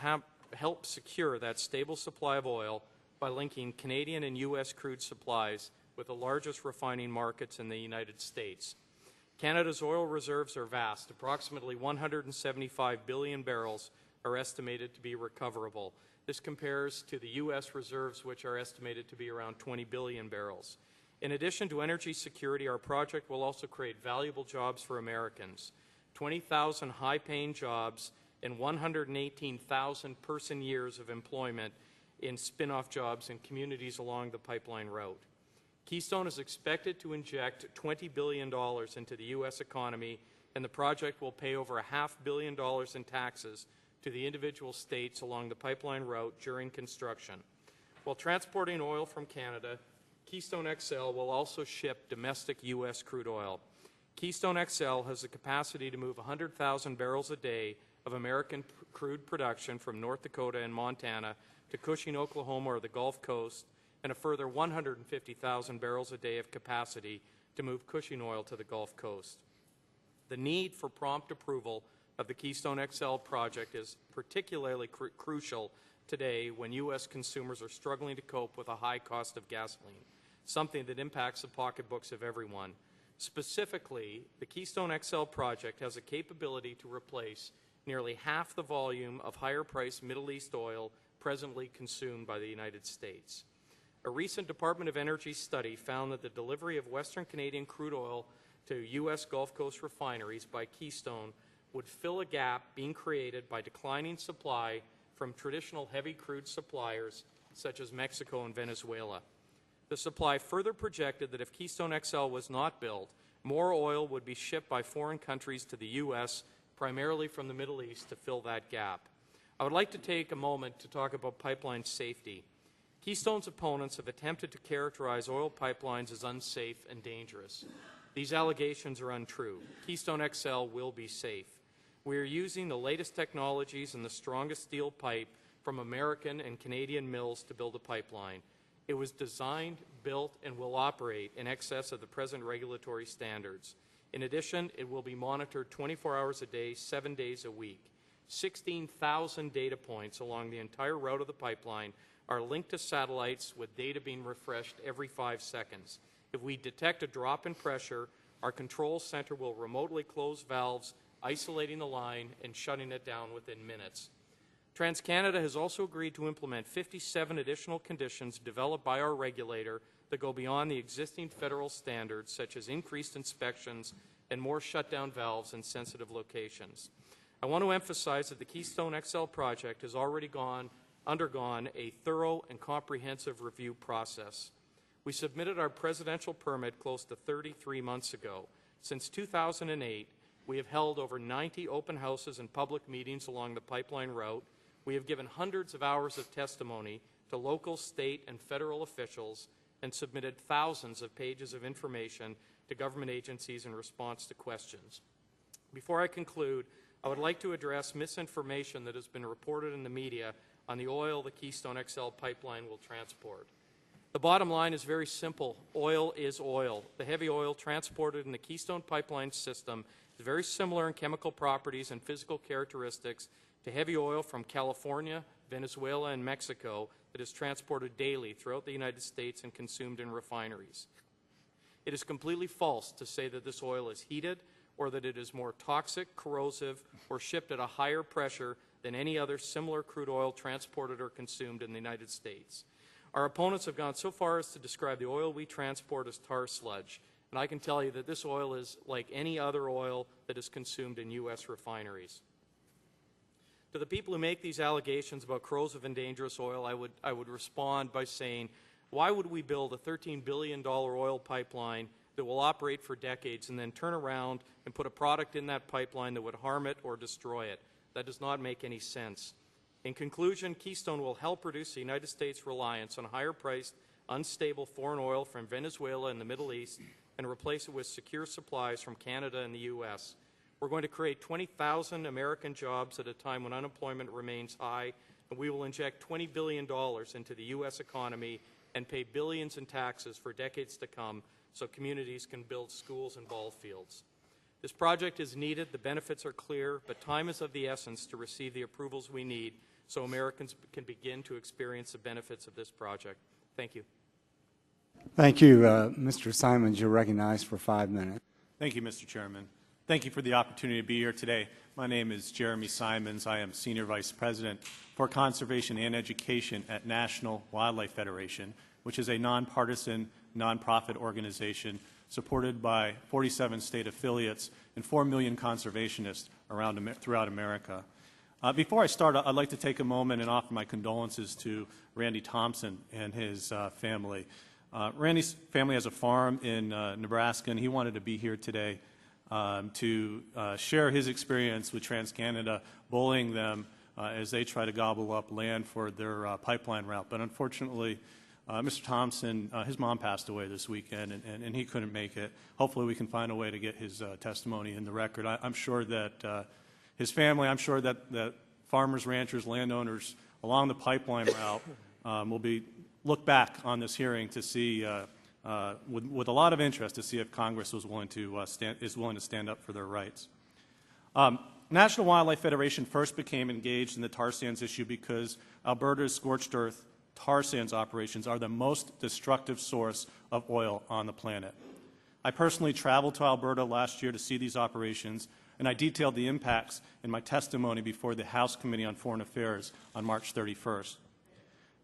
help secure that stable supply of oil by linking Canadian and U.S. crude supplies with the largest refining markets in the United States. Canada's oil reserves are vast. Approximately 175 billion barrels are estimated to be recoverable. This compares to the U.S. reserves, which are estimated to be around 20 billion barrels. In addition to energy security, our project will also create valuable jobs for Americans. 20,000 high-paying jobs and 118,000 person-years of employment in spin-off jobs in communities along the pipeline route. Keystone is expected to inject $20 billion into the U.S. economy, and the project will pay over $500 million in taxes to the individual states along the pipeline route during construction. While transporting oil from Canada, Keystone XL will also ship domestic U.S. crude oil. Keystone XL has the capacity to move 100,000 barrels a day of American crude production from North Dakota and Montana to Cushing, Oklahoma, or the Gulf Coast, and a further 150,000 barrels a day of capacity to move Cushing oil to the Gulf Coast. The need for prompt approval of the Keystone XL project is particularly crucial today when U.S. consumers are struggling to cope with a high cost of gasoline, something that impacts the pocketbooks of everyone. Specifically, the Keystone XL project has a capability to replace nearly half the volume of higher-priced Middle East oil presently consumed by the United States. A recent Department of Energy study found that the delivery of Western Canadian crude oil to U.S. Gulf Coast refineries by Keystone would fill a gap being created by declining supply from traditional heavy crude suppliers such as Mexico and Venezuela. The supply further projected that if Keystone XL was not built, more oil would be shipped by foreign countries to the U.S., primarily from the Middle East, to fill that gap. I would like to take a moment to talk about pipeline safety. Keystone's opponents have attempted to characterize oil pipelines as unsafe and dangerous. These allegations are untrue. Keystone XL will be safe. We are using the latest technologies and the strongest steel pipe from American and Canadian mills to build a pipeline. It was designed, built, and will operate in excess of the present regulatory standards. In addition, it will be monitored 24 hours a day, 7 days a week. 16,000 data points along the entire route of the pipeline are linked to satellites with data being refreshed every 5 seconds. If we detect a drop in pressure, our control center will remotely close valves, isolating the line and shutting it down within minutes. TransCanada has also agreed to implement 57 additional conditions developed by our regulator that go beyond the existing federal standards, such as increased inspections and more shutdown valves in sensitive locations. I want to emphasize that the Keystone XL project has already undergone a thorough and comprehensive review process. We submitted our presidential permit close to 33 months ago. Since 2008, we have held over 90 open houses and public meetings along the pipeline route. We have given hundreds of hours of testimony to local, state, and federal officials and submitted thousands of pages of information to government agencies in response to questions. Before I conclude, I would like to address misinformation that has been reported in the media on the oil the Keystone XL pipeline will transport. The bottom line is very simple. Oil is oil. The heavy oil transported in the Keystone pipeline system is very similar in chemical properties and physical characteristics to heavy oil from California, Venezuela, and Mexico that is transported daily throughout the United States and consumed in refineries. It is completely false to say that this oil is heated or that it is more toxic, corrosive, or shipped at a higher pressure than any other similar crude oil transported or consumed in the United States. Our opponents have gone so far as to describe the oil we transport as tar sludge, and I can tell you that this oil is like any other oil that is consumed in U.S. refineries. To the people who make these allegations about corrosive and dangerous oil, I would respond by saying, why would we build a $13 billion oil pipeline that will operate for decades and then turn around and put a product in that pipeline that would harm it or destroy it? That does not make any sense. In conclusion, Keystone will help reduce the United States' reliance on higher-priced, unstable foreign oil from Venezuela and the Middle East and replace it with secure supplies from Canada and the U.S. We're going to create 20,000 American jobs at a time when unemployment remains high, and we will inject $20 billion into the U.S. economy and pay billions in taxes for decades to come so communities can build schools and ball fields. This project is needed, the benefits are clear, but time is of the essence to receive the approvals we need so Americans can begin to experience the benefits of this project. Thank you. Thank you, Mr. Simons. You're recognized for 5 minutes. Thank you, Mr. Chairman. Thank you for the opportunity to be here today. My name is Jeremy Simons. I am Senior Vice President for Conservation and Education at National Wildlife Federation, which is a nonpartisan, nonprofit organization supported by 47 state affiliates and 4 million conservationists throughout America. Before I start, I'd like to take a moment and offer my condolences to Randy Thompson and his family. Randy's family has a farm in Nebraska, and he wanted to be here today to share his experience with TransCanada bullying them as they try to gobble up land for their pipeline route. But unfortunately, Mr. Thompson, his mom passed away this weekend, and he couldn't make it. Hopefully we can find a way to get his testimony in the record. I'm sure that his family, I'm sure that farmers, ranchers, landowners along the pipeline route will look back on this hearing to see with a lot of interest to see if Congress is willing to stand up for their rights. National Wildlife Federation first became engaged in the tar sands issue because Alberta's scorched earth tar sands operations are the most destructive source of oil on the planet. I personally traveled to Alberta last year to see these operations, and I detailed the impacts in my testimony before the House Committee on Foreign Affairs on March 31st.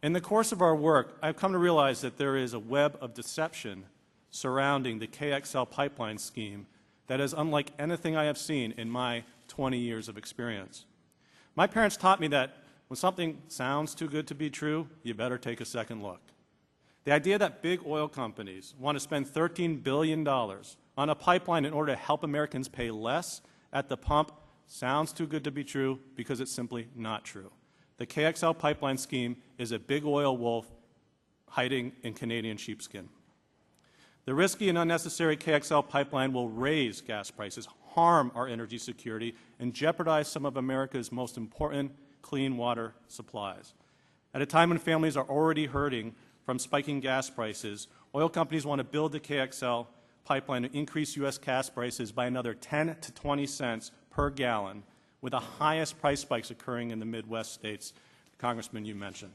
In the course of our work, I've come to realize that there is a web of deception surrounding the KXL pipeline scheme that is unlike anything I have seen in my 20 years of experience. My parents taught me that when something sounds too good to be true, you better take a second look. The idea that big oil companies want to spend $13 billion on a pipeline in order to help Americans pay less at the pump sounds too good to be true because it's simply not true. The KXL pipeline scheme is a big oil wolf hiding in Canadian sheepskin. The risky and unnecessary KXL pipeline will raise gas prices, harm our energy security, and jeopardize some of America's most important clean water supplies. At a time when families are already hurting from spiking gas prices, oil companies want to build the KXL pipeline to increase U.S. gas prices by another 10 to 20 cents per gallon, with the highest price spikes occurring in the Midwest states, Congressman, you mentioned.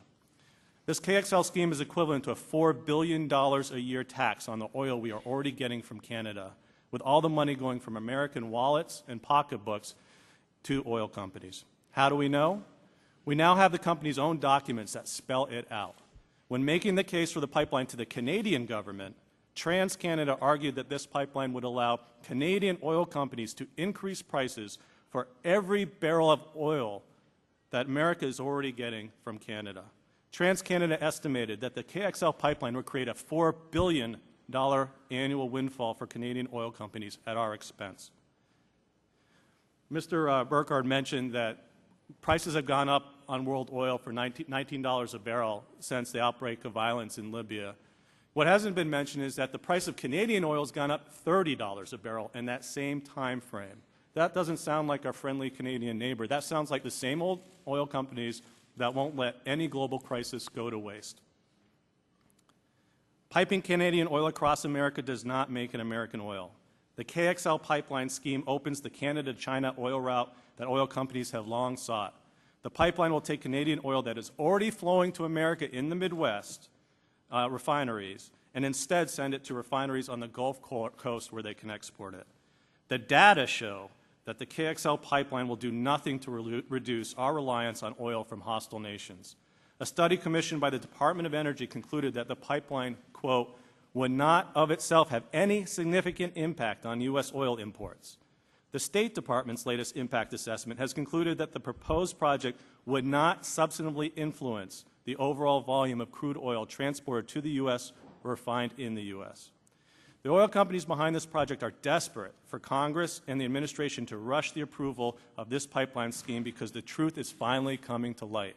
This KXL scheme is equivalent to a $4 billion a year tax on the oil we are already getting from Canada, with all the money going from American wallets and pocketbooks to oil companies. How do we know? We now have the company's own documents that spell it out. When making the case for the pipeline to the Canadian government, TransCanada argued that this pipeline would allow Canadian oil companies to increase prices for every barrel of oil that America is already getting from Canada. TransCanada estimated that the KXL pipeline would create a $4 billion annual windfall for Canadian oil companies at our expense. Mr. Burkhardt mentioned that prices have gone up on world oil for $19 a barrel since the outbreak of violence in Libya. What hasn't been mentioned is that the price of Canadian oil has gone up $30 a barrel in that same time frame. That doesn't sound like our friendly Canadian neighbor. That sounds like the same old oil companies that won't let any global crisis go to waste. Piping Canadian oil across America does not make it American oil. The KXL pipeline scheme opens the Canada-China oil route that oil companies have long sought. The pipeline will take Canadian oil that is already flowing to America in the Midwest refineries and instead send it to refineries on the Gulf Coast where they can export it. The data show that the KXL pipeline will do nothing to reduce our reliance on oil from hostile nations. A study commissioned by the Department of Energy concluded that the pipeline, quote, would not of itself have any significant impact on U.S. oil imports. The State Department's latest impact assessment has concluded that the proposed project would not substantively influence the overall volume of crude oil transported to the U.S. or refined in the U.S. The oil companies behind this project are desperate for Congress and the administration to rush the approval of this pipeline scheme because the truth is finally coming to light.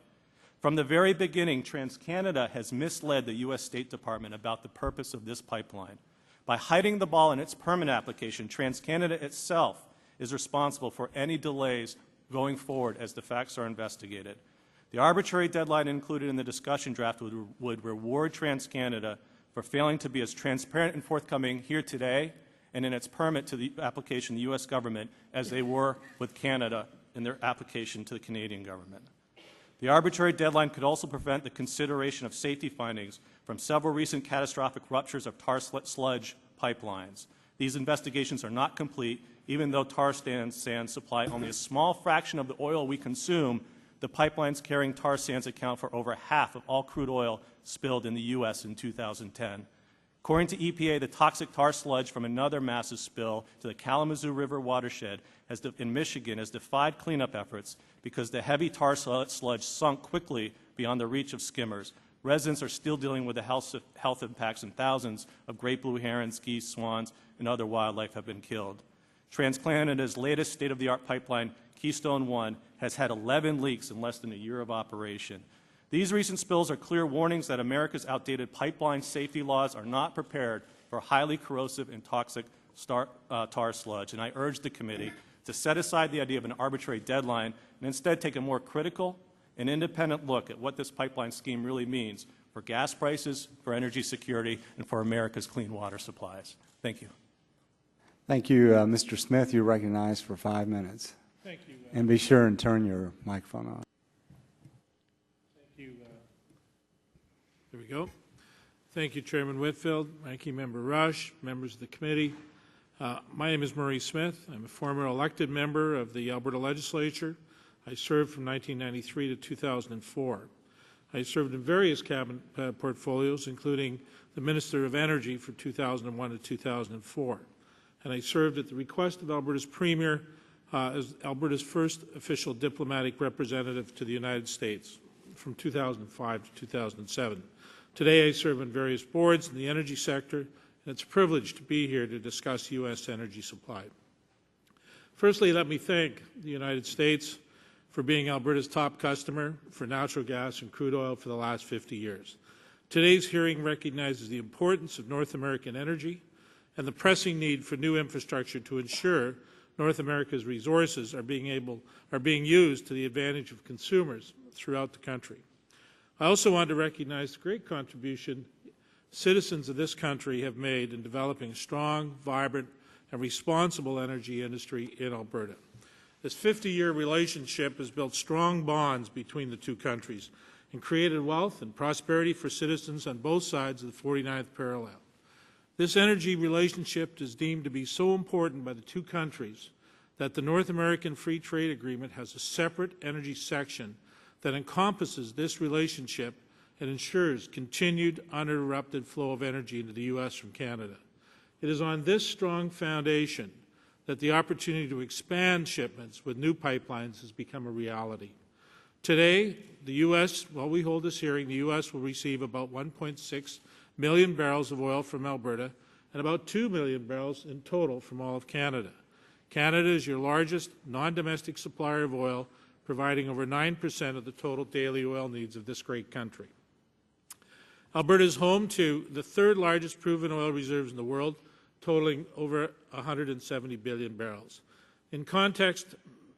From the very beginning, TransCanada has misled the U.S. State Department about the purpose of this pipeline. By hiding the ball in its permit application, TransCanada itself is responsible for any delays going forward as the facts are investigated. The arbitrary deadline included in the discussion draft would reward TransCanada for failing to be as transparent and forthcoming here today and in its permit to the application to the U.S. government as they were with Canada in their application to the Canadian government. The arbitrary deadline could also prevent the consideration of safety findings from several recent catastrophic ruptures of tar sludge pipelines. These investigations are not complete. Even though tar sands supply only a small fraction of the oil we consume, the pipelines carrying tar sands account for over half of all crude oil spilled in the U.S. in 2010. According to EPA, the toxic tar sludge from another massive spill to the Kalamazoo River watershed in Michigan has defied cleanup efforts because the heavy tar sludge sunk quickly beyond the reach of skimmers. Residents are still dealing with the health impacts, and thousands of great blue herons, geese, swans, and other wildlife have been killed. TransCanada's latest state-of-the-art pipeline, Keystone 1, has had 11 leaks in less than a year of operation. These recent spills are clear warnings that America's outdated pipeline safety laws are not prepared for highly corrosive and toxic tar sludge, and I urge the committee to set aside the idea of an arbitrary deadline and instead take a more critical and independent look at what this pipeline scheme really means for gas prices, for energy security, and for America's clean water supplies. Thank you. Thank you, Mr. Smith. You're recognized for 5 minutes. Thank you. And be sure and turn your microphone on. Thank you. There we go. Thank you, Chairman Whitfield, Ranking Member Rush, members of the committee. My name is Murray Smith. I'm a former elected member of the Alberta Legislature. I served from 1993 to 2004. I served in various cabinet portfolios, including the Minister of Energy from 2001 to 2004. And I served at the request of Alberta's Premier as Alberta's first official diplomatic representative to the United States from 2005 to 2007. Today I serve on various boards in the energy sector, and it's a privilege to be here to discuss U.S. energy supply. Firstly, let me thank the United States for being Alberta's top customer for natural gas and crude oil for the last 50 years. Today's hearing recognizes the importance of North American energy and the pressing need for new infrastructure to ensure North America's resources are being used to the advantage of consumers throughout the country. I also want to recognize the great contribution citizens of this country have made in developing a strong, vibrant, and responsible energy industry in Alberta. This 50-year relationship has built strong bonds between the two countries, and created wealth and prosperity for citizens on both sides of the 49th parallel. This energy relationship is deemed to be so important by the two countries that the North American Free Trade Agreement has a separate energy section that encompasses this relationship and ensures continued uninterrupted flow of energy into the U.S. from Canada. It is on this strong foundation that the opportunity to expand shipments with new pipelines has become a reality. Today, the U.S., while we hold this hearing, the U.S. will receive about 1.6 million barrels of oil from Alberta and about 2 million barrels in total from all of Canada. Canada is your largest non-domestic supplier of oil, providing over 9% of the total daily oil needs of this great country. Alberta is home to the third largest proven oil reserves in the world, totaling over 170 billion barrels. In context,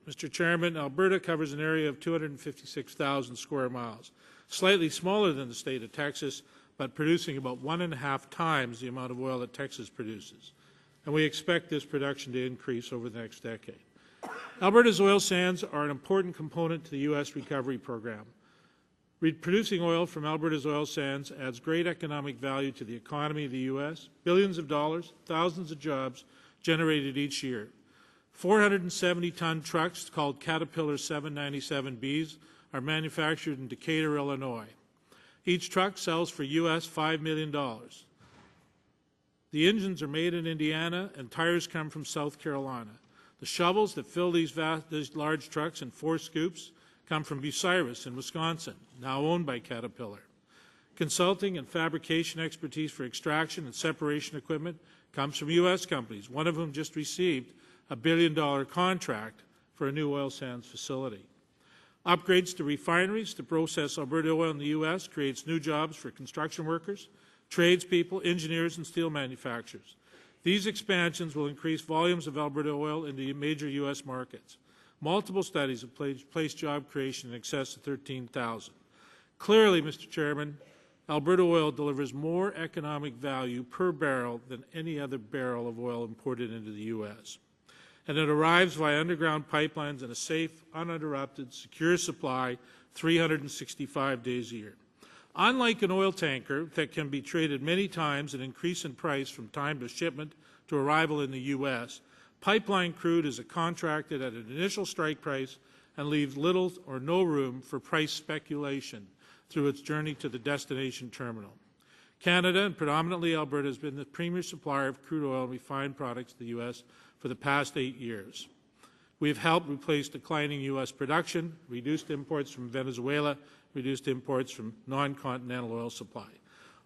Mr. Chairman, Alberta covers an area of 256,000 square miles, slightly smaller than the state of Texas, but producing about 1.5 times the amount of oil that Texas produces. And we expect this production to increase over the next decade. Alberta's oil sands are an important component to the U.S. recovery program. Producing oil from Alberta's oil sands adds great economic value to the economy of the U.S., billions of dollars, thousands of jobs generated each year. 470-ton trucks called Caterpillar 797Bs are manufactured in Decatur, Illinois. Each truck sells for U.S. $5 million. The engines are made in Indiana and tires come from South Carolina. The shovels that fill these large trucks and 4 scoops come from Bucyrus in Wisconsin, now owned by Caterpillar. Consulting and fabrication expertise for extraction and separation equipment comes from U.S. companies, one of whom just received a $1 billion contract for a new oil sands facility. Upgrades to refineries to process Alberta oil in the U.S. creates new jobs for construction workers, tradespeople, engineers, and steel manufacturers. These expansions will increase volumes of Alberta oil into major U.S. markets. Multiple studies have placed job creation in excess of 13,000. Clearly, Mr. Chairman, Alberta oil delivers more economic value per barrel than any other barrel of oil imported into the U.S. And it arrives via underground pipelines in a safe, uninterrupted, secure supply 365 days a year. Unlike an oil tanker that can be traded many times and increase in price from time to shipment to arrival in the U.S., pipeline crude is contracted at an initial strike price and leaves little or no room for price speculation through its journey to the destination terminal. Canada, and predominantly Alberta, has been the premier supplier of crude oil and refined products to the U.S. for the past 8 years. We have helped replace declining U.S. production, reduced imports from Venezuela, reduced imports from non-continental oil supply.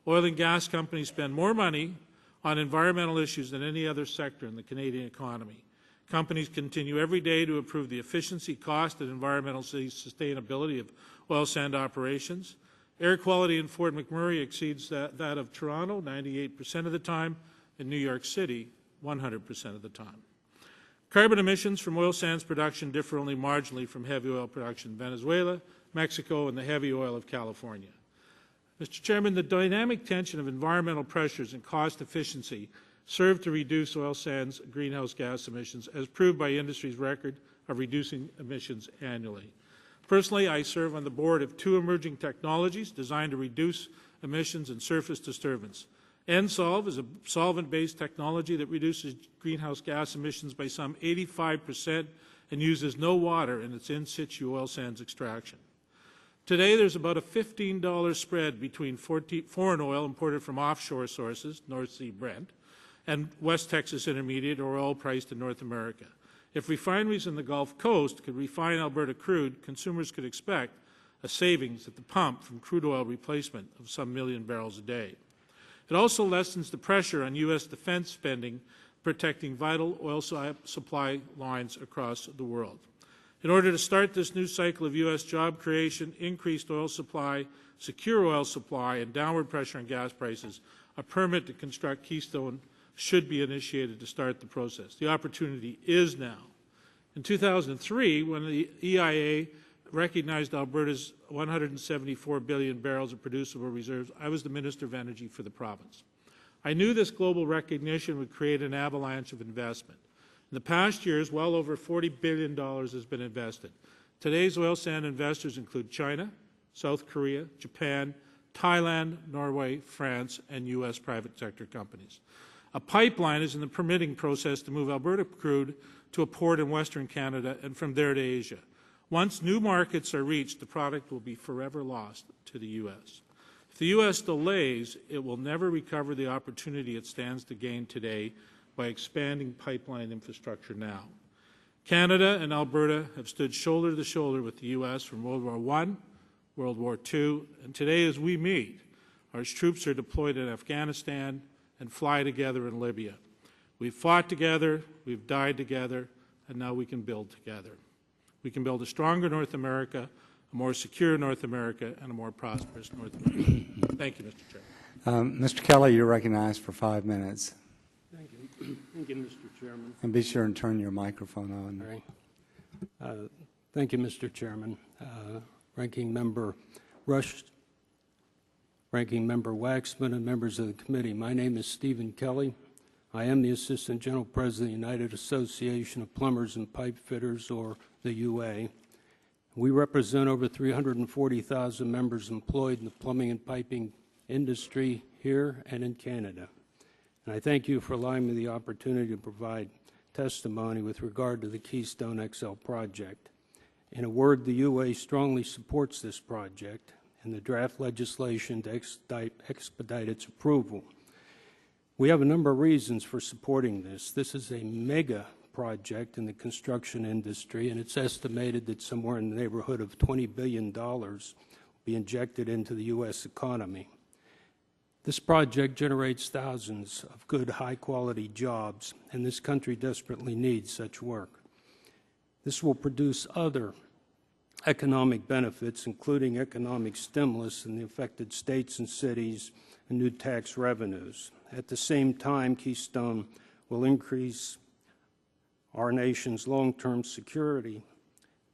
Oil and gas companies spend more money on environmental issues than any other sector in the Canadian economy. Companies continue every day to improve the efficiency, cost, and environmental sustainability of oil sand operations. Air quality in Fort McMurray exceeds that of Toronto 98% of the time, and New York City 100% of the time. Carbon emissions from oil sands production differ only marginally from heavy oil production in Venezuela, Mexico, and the heavy oil of California. Mr. Chairman, the dynamic tension of environmental pressures and cost efficiency serve to reduce oil sands greenhouse gas emissions, as proved by industry's record of reducing emissions annually. Personally, I serve on the board of 2 emerging technologies designed to reduce emissions and surface disturbance. NSolve is a solvent-based technology that reduces greenhouse gas emissions by some 85% and uses no water in its in-situ oil sands extraction. Today, there's about a $15 spread between foreign oil imported from offshore sources, North Sea Brent, and West Texas Intermediate, or oil priced in North America. If refineries in the Gulf Coast could refine Alberta crude, consumers could expect a savings at the pump from crude oil replacement of some 1 million barrels a day. It also lessens the pressure on U.S. defense spending, protecting vital oil supply lines across the world. In order to start this new cycle of U.S. job creation, increased oil supply, secure oil supply, and downward pressure on gas prices, a permit to construct Keystone should be initiated to start the process. The opportunity is now. In 2003, when the EIA recognized Alberta's 174 billion barrels of producible reserves, I was the Minister of Energy for the province. I knew this global recognition would create an avalanche of investment. In the past years, well over $40 billion has been invested. Today's oil sand investors include China, South Korea, Japan, Thailand, Norway, France, and U.S. private sector companies. A pipeline is in the permitting process to move Alberta crude to a port in Western Canada and from there to Asia. Once new markets are reached, the product will be forever lost to the U.S. If the U.S. delays, it will never recover the opportunity it stands to gain today by expanding pipeline infrastructure now. Canada and Alberta have stood shoulder to shoulder with the U.S. from World War I, World War II, and today as we meet, our troops are deployed in Afghanistan and fly together in Libya. We've fought together, we've died together, and now we can build together. We can build a stronger North America, a more secure North America, and a more prosperous North America. Thank you, Mr. Chairman. Mr. Kelly, you're recognized for 5 minutes. Thank you. Thank you, Mr. Chairman. And be sure and turn your microphone on. All right. Thank you, Mr. Chairman. Ranking Member Rush, Ranking Member Waxman, and members of the committee. My name is Stephen Kelly. I am the Assistant General President of the United Association of Plumbers and Pipe Fitters, or the UA. We represent over 340,000 members employed in the plumbing and piping industry here and in Canada. And I thank you for allowing me the opportunity to provide testimony with regard to the Keystone XL project. In a word, the UA strongly supports this project and the draft legislation to expedite its approval. We have a number of reasons for supporting this. This is a mega project in the construction industry, and it's estimated that somewhere in the neighborhood of $20 billion will be injected into the U.S. economy. This project generates thousands of good, high-quality jobs, and this country desperately needs such work. This will produce other economic benefits, including economic stimulus in the affected states and cities and new tax revenues. At the same time, Keystone will increase our nation's long-term security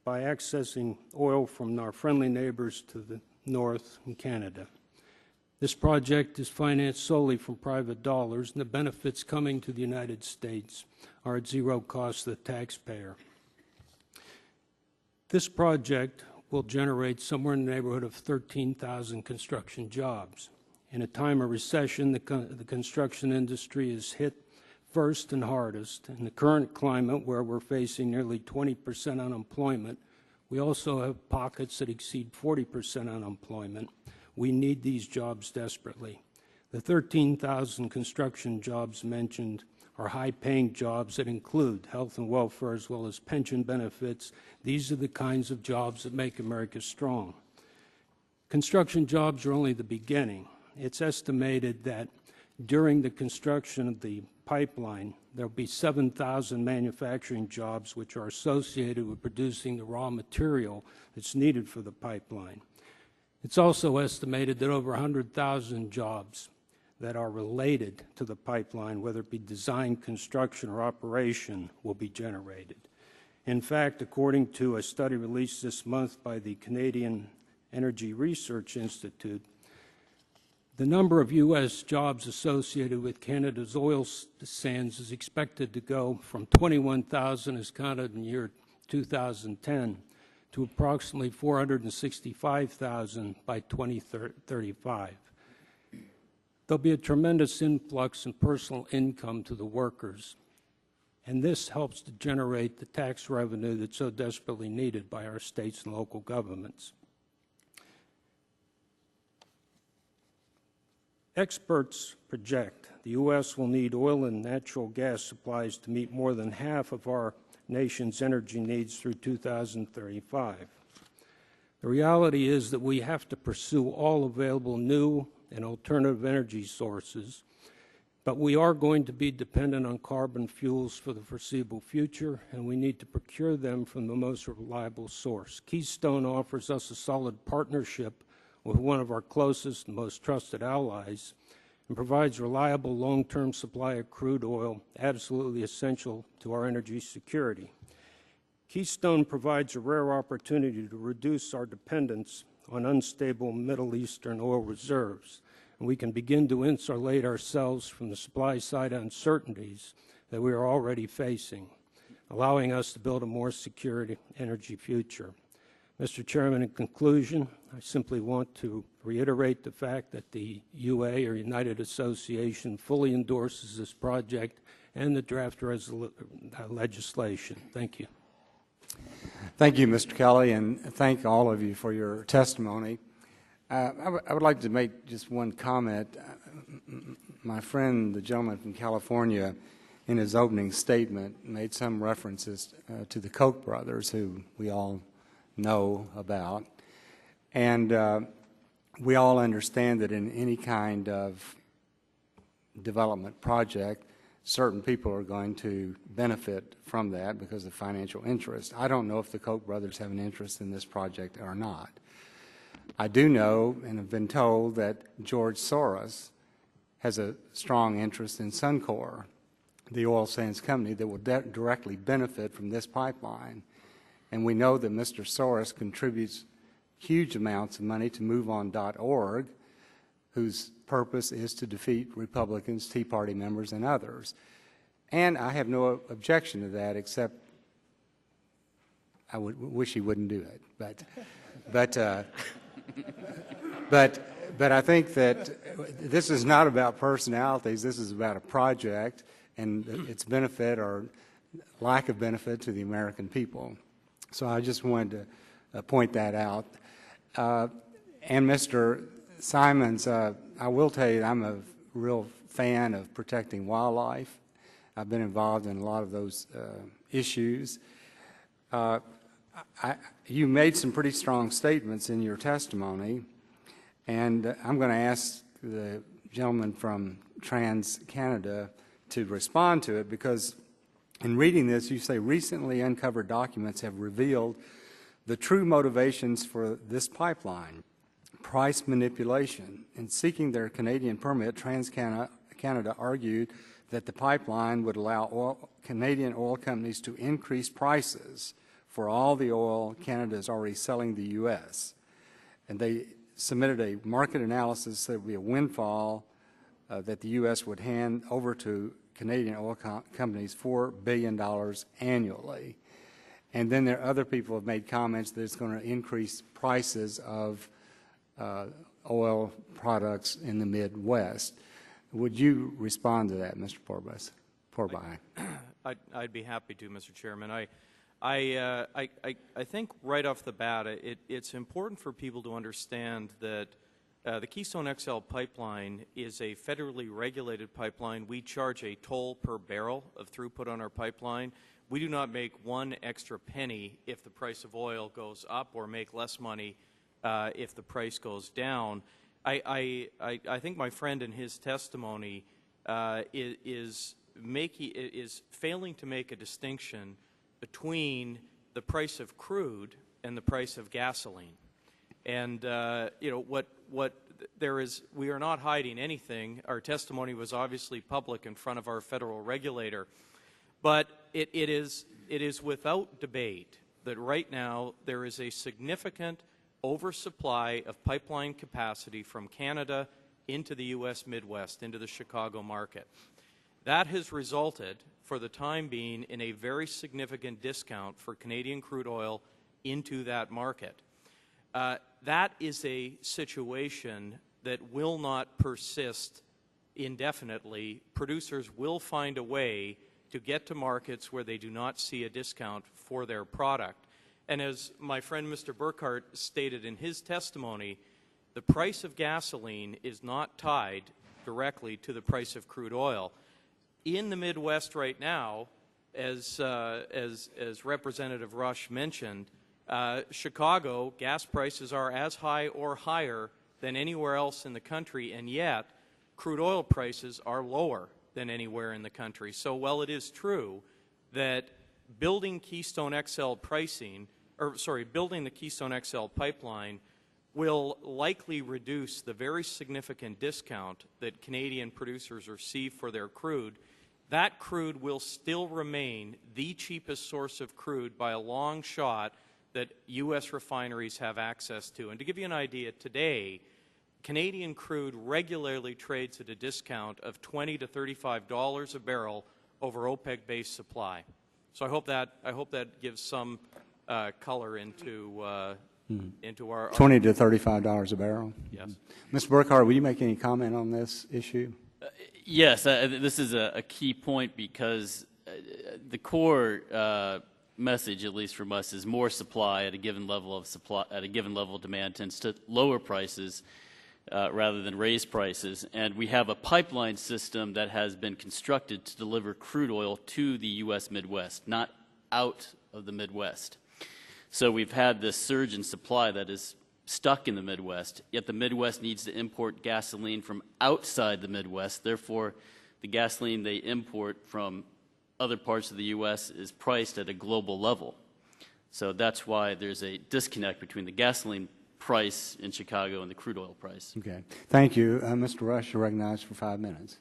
by accessing oil from our friendly neighbors to the north in Canada. This project is financed solely from private dollars, and the benefits coming to the United States are at zero cost to the taxpayer. This project will generate somewhere in the neighborhood of 13,000 construction jobs. In a time of recession, the construction industry is hit first and hardest. In the current climate, where we're facing nearly 20% unemployment, we also have pockets that exceed 40% unemployment. We need these jobs desperately. The 13,000 construction jobs mentioned are high-paying jobs that include health and welfare as well as pension benefits. These are the kinds of jobs that make America strong. Construction jobs are only the beginning. It's estimated that during the construction of the pipeline, there will be 7,000 manufacturing jobs which are associated with producing the raw material that's needed for the pipeline. It's also estimated that over 100,000 jobs that are related to the pipeline, whether it be design, construction, or operation, will be generated. In fact, according to a study released this month by the Canadian Energy Research Institute, the number of U.S. jobs associated with Canada's oil sands is expected to go from 21,000 as counted in the year 2010 to approximately 465,000 by 2035. There'll be a tremendous influx in personal income to the workers, and this helps to generate the tax revenue that's so desperately needed by our states and local governments. Experts project the U.S. will need oil and natural gas supplies to meet more than half of our nation's energy needs through 2035. The reality is that we have to pursue all available new and alternative energy sources, but we are going to be dependent on carbon fuels for the foreseeable future, and we need to procure them from the most reliable source. Keystone offers us a solid partnership with one of our closest and most trusted allies and provides reliable long-term supply of crude oil, absolutely essential to our energy security. Keystone provides a rare opportunity to reduce our dependence on unstable Middle Eastern oil reserves, and we can begin to insulate ourselves from the supply-side uncertainties that we are already facing, allowing us to build a more secure energy future. Mr. Chairman, in conclusion, I simply want to reiterate the fact that the UA, or United Association, fully endorses this project and the draft legislation. Thank you. Thank you, Mr. Kelly, and thank all of you for your testimony. I would like to make just one comment. My friend, the gentleman from California, in his opening statement, made some references to the Koch brothers, who we all know about. And we all understand that in any kind of development project, certain people are going to benefit from that because of financial interest. I don't know if the Koch brothers have an interest in this project or not. I do know and have been told that George Soros has a strong interest in Suncor, the oil sands company that will directly benefit from this pipeline. And we know that Mr. Soros contributes huge amounts of money to MoveOn.org, whose purpose is to defeat Republicans, Tea Party members, and others. And I have no objection to that, except I would wish he wouldn't do it. But I think that this is not about personalities. This is about a project and its benefit or lack of benefit to the American people. So I just wanted to point that out. And Mr. Simons, I will tell you I'm a real fan of protecting wildlife. I've been involved in a lot of those issues. You made some pretty strong statements in your testimony, and I'm going to ask the gentleman from Trans-Canada to respond to it, because in reading this, you say recently uncovered documents have revealed the true motivations for this pipeline: price manipulation. In seeking their Canadian permit, Trans-Canada argued that the pipeline would allow Canadian oil companies to increase prices for all the oil Canada is already selling the U.S. And they submitted a market analysis that would be a windfall that the U.S. would hand over to Canadian oil companies $4 billion annually. And then there are other people have made comments that it's going to increase prices of oil products in the Midwest. Would you respond to that, Mr. Porbay? I'd be happy to, Mr. Chairman. I think right off the bat, it's important for people to understand that the Keystone XL pipeline is a federally regulated pipeline. We charge a toll per barrel of throughput on our pipeline. We do not make one extra penny if the price of oil goes up, or make less money if the price goes down. I think my friend in his testimony is failing to make a distinction between the price of crude and the price of gasoline. And you know, what there is, we are not hiding anything. Our testimony was obviously public in front of our federal regulator, but it is without debate that right now there is a significant oversupply of pipeline capacity from Canada into the U.S. Midwest, into the Chicago market. That has resulted, for the time being, in a very significant discount for Canadian crude oil into that market. That is a situation that will not persist indefinitely. Producers will find a way to get to markets where they do not see a discount for their product. And as my friend Mr. Burkhart stated in his testimony, the price of gasoline is not tied directly to the price of crude oil. In the Midwest right now, as Representative Rush mentioned, Chicago gas prices are as high or higher than anywhere else in the country, and yet crude oil prices are lower than anywhere in the country. So while it is true that building Keystone XL building the Keystone XL pipeline will likely reduce the very significant discount that Canadian producers receive for their crude, that crude will still remain the cheapest source of crude by a long shot that U.S. refineries have access to. And to give you an idea, today, Canadian crude regularly trades at a discount of $20 to $35 a barrel over OPEC-based supply. So I hope that gives some color into into our $20 to $35 a barrel. Yes. Mr. Burkhardt, will you make any comment on this issue? Yes, this is a key point because the core message, at least from us, is more supply at a given level of supply at a given level of demand tends to lower prices rather than raise prices. And we have a pipeline system that has been constructed to deliver crude oil to the U.S. Midwest, not out of the Midwest. So we've had this surge in supply that is stuck in the Midwest, yet the Midwest needs to import gasoline from outside the Midwest. Therefore, the gasoline they import from other parts of the U.S. is priced at a global level. So that's why there's a disconnect between the gasoline price in Chicago and the crude oil price. Okay. Thank you. Mr. Rush, you're recognized for 5 minutes.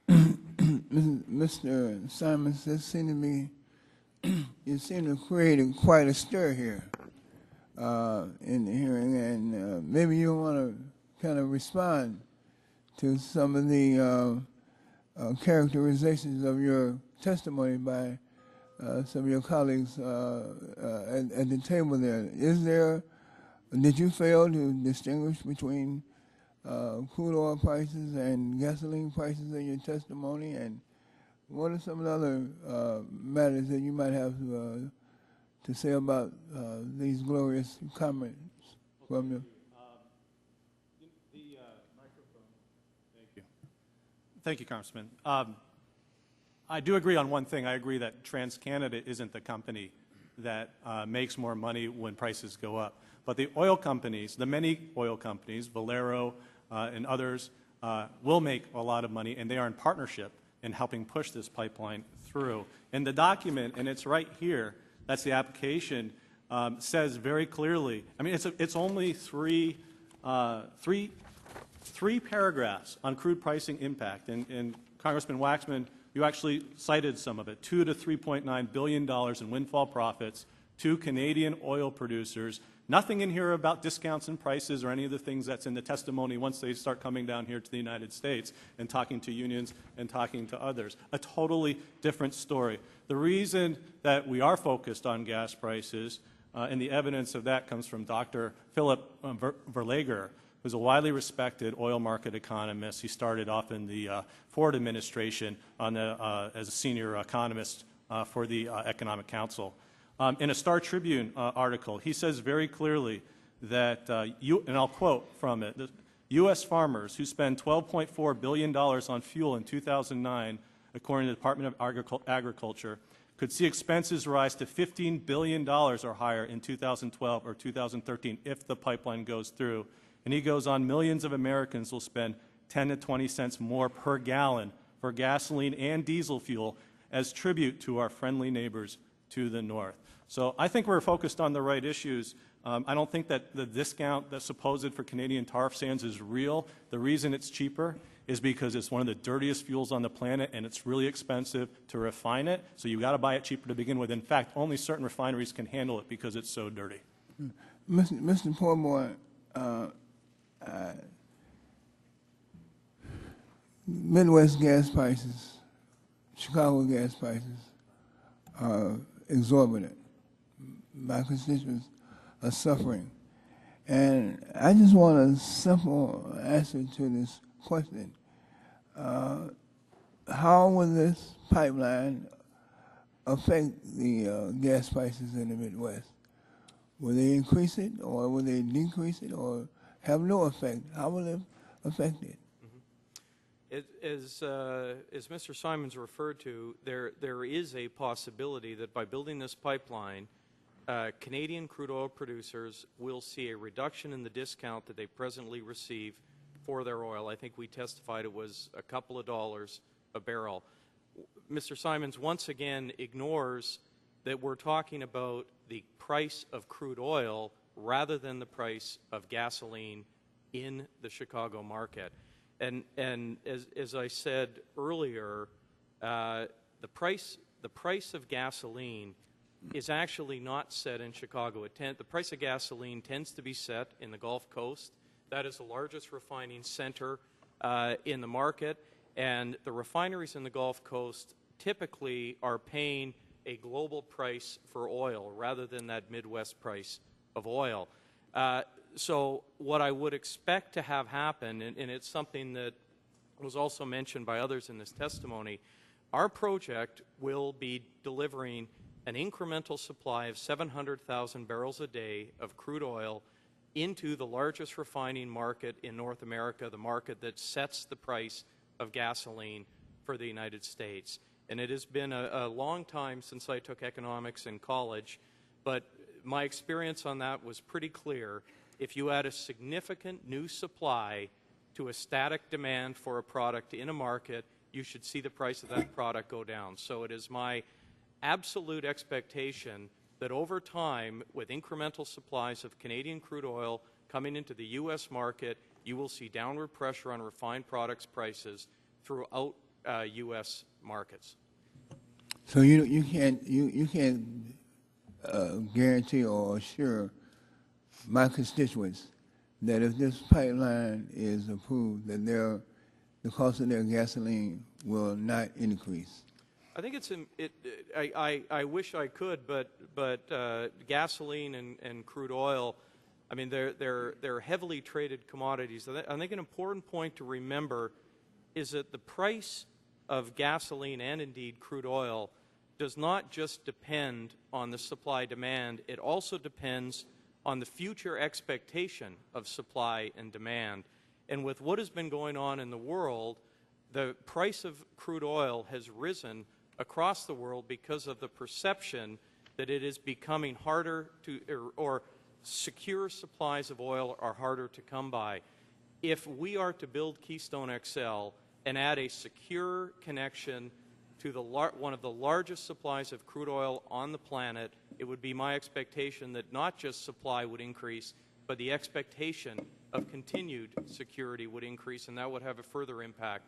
Mr. Simons, this seemed to me, you seem to have created quite a stir here in the hearing, and maybe you want to kind of respond to some of the characterizations of your testimony by some of your colleagues at the table there. Did you fail to distinguish between crude oil prices and gasoline prices in your testimony? And what are some of the other matters that you might have to say about these glorious comments from the microphone. Thank you. Thank you, Congressman. I do agree on one thing. I agree that TransCanada isn't the company that makes more money when prices go up. But the oil companies, the many oil companies, Valero and others, will make a lot of money, and they are in partnership in helping push this pipeline through. And the document, and it's right here, that's the application, says very clearly, I mean, it's only three paragraphs on crude pricing impact. And Congressman Waxman, you actually cited some of it, $2 to $3.9 billion in windfall profits to Canadian oil producers. Nothing in here about discounts and prices or any of the things that's in the testimony once they start coming down here to the United States and talking to unions and talking to others. A totally different story. The reason that we are focused on gas prices, and the evidence of that comes from Dr. Philip Verlager, who's a widely respected oil market economist. He started off in the Ford administration as a senior economist for the Economic Council. In a Star Tribune article, he says very clearly that, and I'll quote from it, U.S. farmers who spend $12.4 billion on fuel in 2009, according to the Department of Agriculture, could see expenses rise to $15 billion or higher in 2012 or 2013 if the pipeline goes through. And he goes on, millions of Americans will spend 10 to 20 cents more per gallon for gasoline and diesel fuel as tribute to our friendly neighbors to the north. So I think we're focused on the right issues. I don't think that the discount that's supposed for Canadian tar sands is real. The reason it's cheaper is because it's one of the dirtiest fuels on the planet, and it's really expensive to refine it. So you've got to buy it cheaper to begin with. In fact, only certain refineries can handle it because it's so dirty. Mr. Poorboy, Midwest gas prices, Chicago gas prices are exorbitant. My constituents are suffering. And I just want a simple answer to this question. How will this pipeline affect the gas prices in the Midwest? Will they increase it, or will they decrease it, or have no effect? How will it affect it? As Mr. Simons referred to, there is a possibility that by building this pipeline, Canadian crude oil producers will see a reduction in the discount that they presently receive for their oil. I think we testified it was a couple of dollars a barrel. Mr. Simons once again ignores that we're talking about the price of crude oil rather than the price of gasoline in the Chicago market. And as I said earlier, the price of gasoline is actually not set in Chicago. The price of gasoline tends to be set in the Gulf Coast. That is the largest refining center in the market, and the refineries in the Gulf Coast typically are paying a global price for oil rather than that Midwest price of oil. So what I would expect to have happen, and it's something that was also mentioned by others in this testimony, our project will be delivering an incremental supply of 700,000 barrels a day of crude oil into the largest refining market in North America, the market that sets the price of gasoline for the United States. And it has been a long time since I took economics in college, but my experience on that was pretty clear. If you add a significant new supply to a static demand for a product in a market, you should see the price of that product go down. So it is my absolute expectation that over time, with incremental supplies of Canadian crude oil coming into the U.S. market, you will see downward pressure on refined products prices throughout U.S. markets. So you can't guarantee or assure my constituents that if this pipeline is approved, that the cost of their gasoline will not increase. I think it's I wish I could, but gasoline and crude oil, I mean, they're heavily traded commodities. I think an important point to remember is that the price of gasoline and indeed crude oil does not just depend on the supply-demand. It also depends on the future expectation of supply and demand. And with what has been going on in the world, the price of crude oil has risen across the world because of the perception that it is becoming harder to, or secure supplies of oil are harder to come by. If we are to build Keystone XL and add a secure connection to one of the largest supplies of crude oil on the planet, it would be my expectation that not just supply would increase, but the expectation of continued security would increase, and that would have a further impact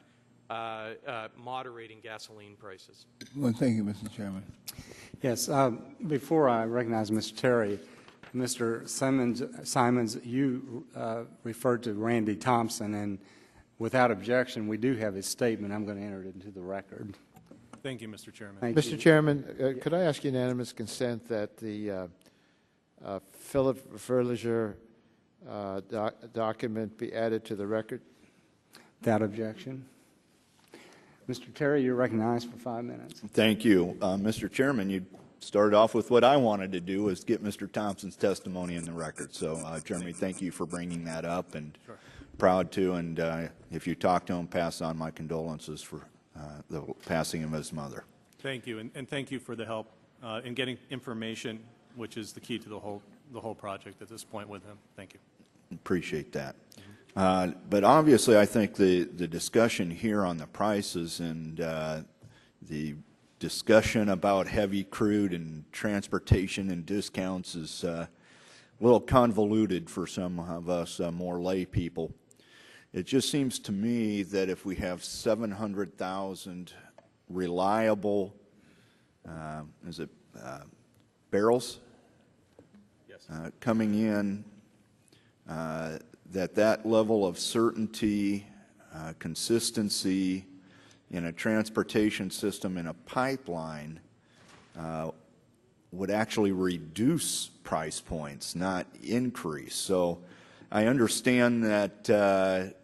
moderating gasoline prices. Well, thank you, Mr. Chairman. Yes, before I recognize Mr. Terry, Mr. Simons, you referred to Randy Thompson, and without objection, we do have his statement. I'm going to enter it into the record. Thank you, Mr. Chairman. Thank Mr. you. Chairman, could I ask unanimous consent that the Philip Verliger document be added to the record? Without objection. Mr. Terry, you're recognized for 5 minutes. Thank you. Mr. Chairman, you started off with what I wanted to do, was get Mr. Thompson's testimony in the record. So, Jeremy, thank you for bringing that up, and sure. Proud to, and if you talk to him, pass on my condolences for the passing of his mother. Thank you, and thank you for the help in getting information, which is the key to the whole project at this point with him. Thank you. Appreciate that. But obviously, I think the discussion here on the prices and the discussion about heavy crude and transportation and discounts is a little convoluted for some of us more lay people. It just seems to me that if we have 700,000 reliable, barrels? Yes. Coming in, that level of certainty, consistency in a transportation system in a pipeline would actually reduce price points, not increase. So I understand that